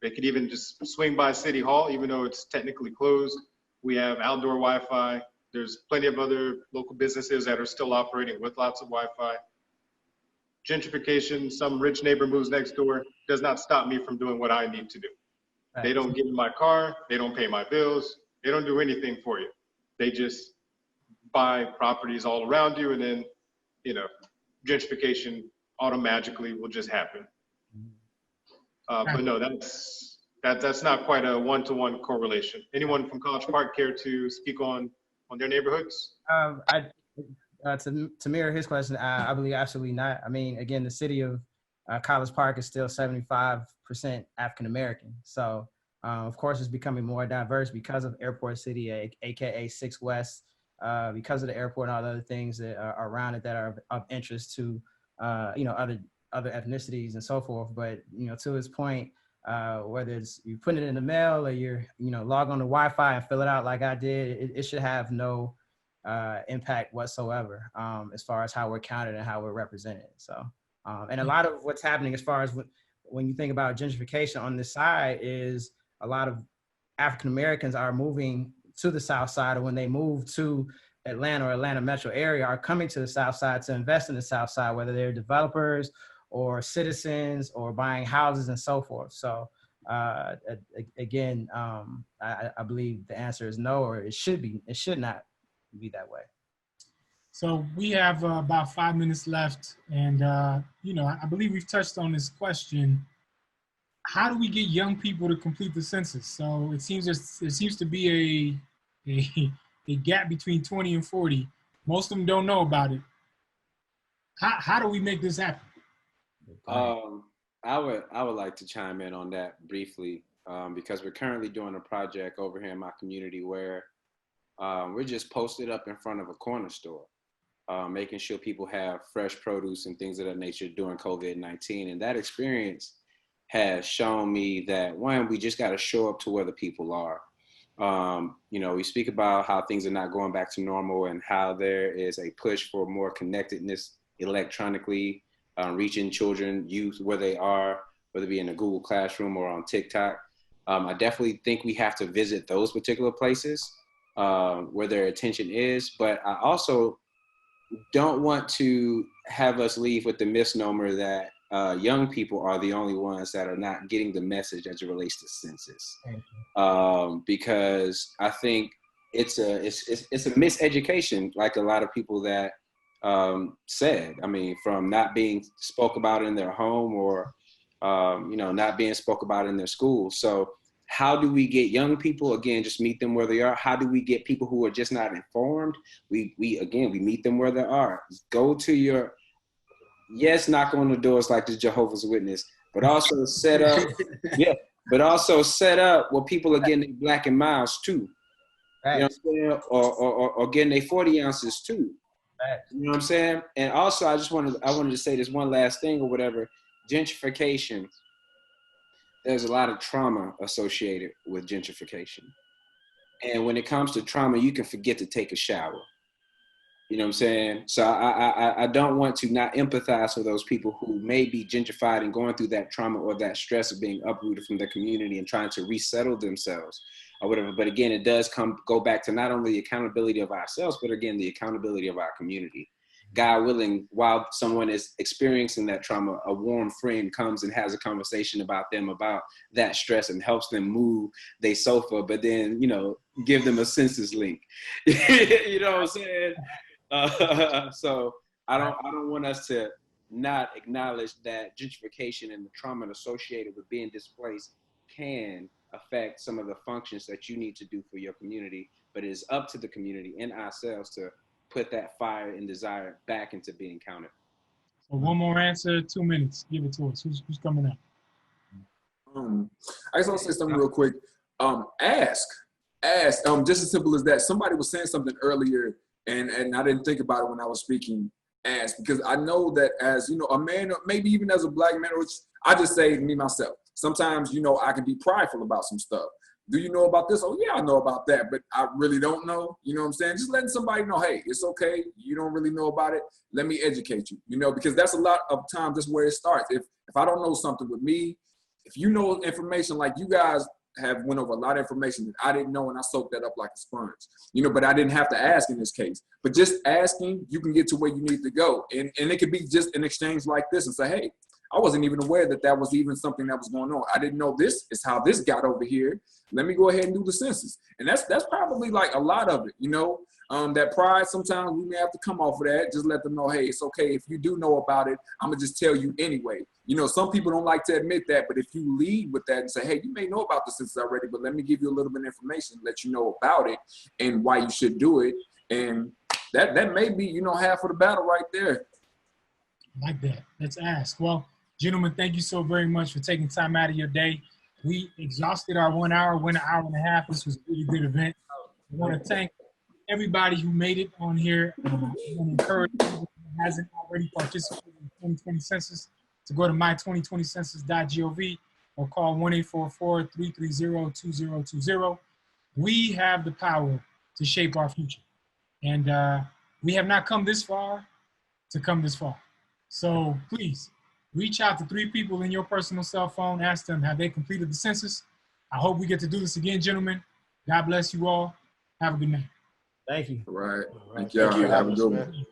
Speaker 10: They could even just swing by City Hall, even though it's technically closed. We have outdoor Wi-Fi. There's plenty of other local businesses that are still operating with lots of Wi-Fi. gentrification, some rich neighbor moves next door, does not stop me from doing what I need to do.
Speaker 12: Right.
Speaker 10: They don't get in my car, they don't pay my bills, they don't do anything for you. They just buy properties all around you, and then, you know, gentrification automatically will just happen. But no, that's not quite a one-to-one correlation. Anyone from College Park care to speak on their neighborhoods?
Speaker 12: To mirror his question, I believe absolutely not. I mean, again, the city of College Park is still 75% African American. So, of course, it's becoming more diverse because of Airport City, aka 6 West, because of the airport and all the other things that are around it that are of interest to, you know, other ethnicities and so forth. But, you know, to his point, whether it's you put it in the mail or you're, you know, log on to Wi-Fi and fill it out like I did, it should have no impact whatsoever as far as how we're counted and how we're represented. So, and a lot of what's happening as far as when you think about gentrification on this side is a lot of African Americans are moving to the South Side, or when they move to Atlanta or Atlanta metro area are coming to the South Side to invest in the South Side, whether they're developers or citizens or buying houses and so forth. So again, I believe the answer is no, or it should not be that way.
Speaker 1: So we have about 5 minutes left, and you know, I believe we've touched on this question. How do we get young people to complete the census? So it seems there seems to be a gap between 20 and 40. Most of them don't know about it. How do we make this happen?
Speaker 4: I would like to chime in on that briefly because we're currently doing a project over here in my community where we're just posted up in front of a corner store, making sure people have fresh produce and things of that nature during COVID-19. And that experience has shown me that, one, we just got to show up to where the people are. You know, we speak about how things are not going back to normal and how there is a push for more connectedness electronically, reaching children, youth where they are, whether it be in a Google Classroom or on TikTok. I definitely think we have to visit those particular places where their attention is, but I also don't want to have us leave with the misnomer that young people are the only ones that are not getting the message as it relates to census, because I think it's a miseducation, like a lot of people that said. I mean, from not being spoke about in their home or you know, not being spoke about in their school. So how do we get young people, again, just meet them where they are? How do we get people who are just not informed? We meet them where they are. Go to your, yes, knock on the doors like the Jehovah's Witness, but also set up, but also set up where people are getting their Black and Miles too. Right. You know what I'm saying? Or getting their 40 ounces too. Right. You know what I'm saying? And also, I wanted to say this one last thing or whatever. Gentrification. There's a lot of trauma associated with gentrification. And when it comes to trauma, you can forget to take a shower. You know what I'm saying? So I don't want to not empathize for those people who may be gentrified and going through that trauma or that stress of being uprooted from their community and trying to resettle themselves or whatever. But again, it does go back to not only the accountability of ourselves, but again, the accountability of our community. God willing, while someone is experiencing that trauma, a warm friend comes and has a conversation about that stress and helps them move their sofa, but then, you know, give them a census link. You know what I'm saying? So I don't want us to not acknowledge that gentrification and the trauma associated with being displaced can affect some of the functions that you need to do for your community, but it is up to the community and ourselves to put that fire and desire back into being counted.
Speaker 1: So one more answer, 2 minutes. Give it to us. Who's coming up?
Speaker 9: I just want to say something real quick. Ask. Just as simple as that. Somebody was saying something earlier, and I didn't think about it when I was speaking. Ask, because I know that as, you know, a man, or maybe even as a Black man, which I just say me myself. Sometimes, you know, I can be prideful about some stuff. Do you know about this? Oh, yeah, I know about that, but I really don't know. You know what I'm saying? Just letting somebody know, hey, it's okay. You don't really know about it. Let me educate you, you know, because that's a lot of times that's where it starts. If I don't know something with me, if you know information like you guys have went over a lot of information that I didn't know, and I soaked that up like a sponge. You know, but I didn't have to ask in this case. But just asking, you can get to where you need to go. And it could be just an exchange like this and say, hey, I wasn't even aware that that was even something that was going on. I didn't know this is how this got over here. Let me go ahead and do the census. And that's probably like a lot of it, you know. That pride, sometimes we may have to come off of that. Just let them know, hey, it's okay. If you do know about it, I'm going to just tell you anyway. You know, some people don't like to admit that, but if you lead with that and say, hey, you may know about the census already, but let me give you a little bit of information, let you know about it and why you should do it. And that may be, you know, half of the battle right there.
Speaker 1: Like that. Let's ask. Well, gentlemen, thank you so very much for taking time out of your day. We exhausted our 1 hour, went an hour and a half. This was a really good event. I want to thank everybody who made it on here. I want to encourage anyone who hasn't already participated in the 2020 census to go to my2020census.gov or call 1-844-330-2020. We have the power to shape our future. And we have not come this far to come this far. So please reach out to 3 people in your personal cell phone. Ask them, have they completed the census? I hope we get to do this again, gentlemen. God bless you all. Have a good night.
Speaker 12: Thank you.
Speaker 9: All right.
Speaker 3: Thank you.
Speaker 9: Have a good one.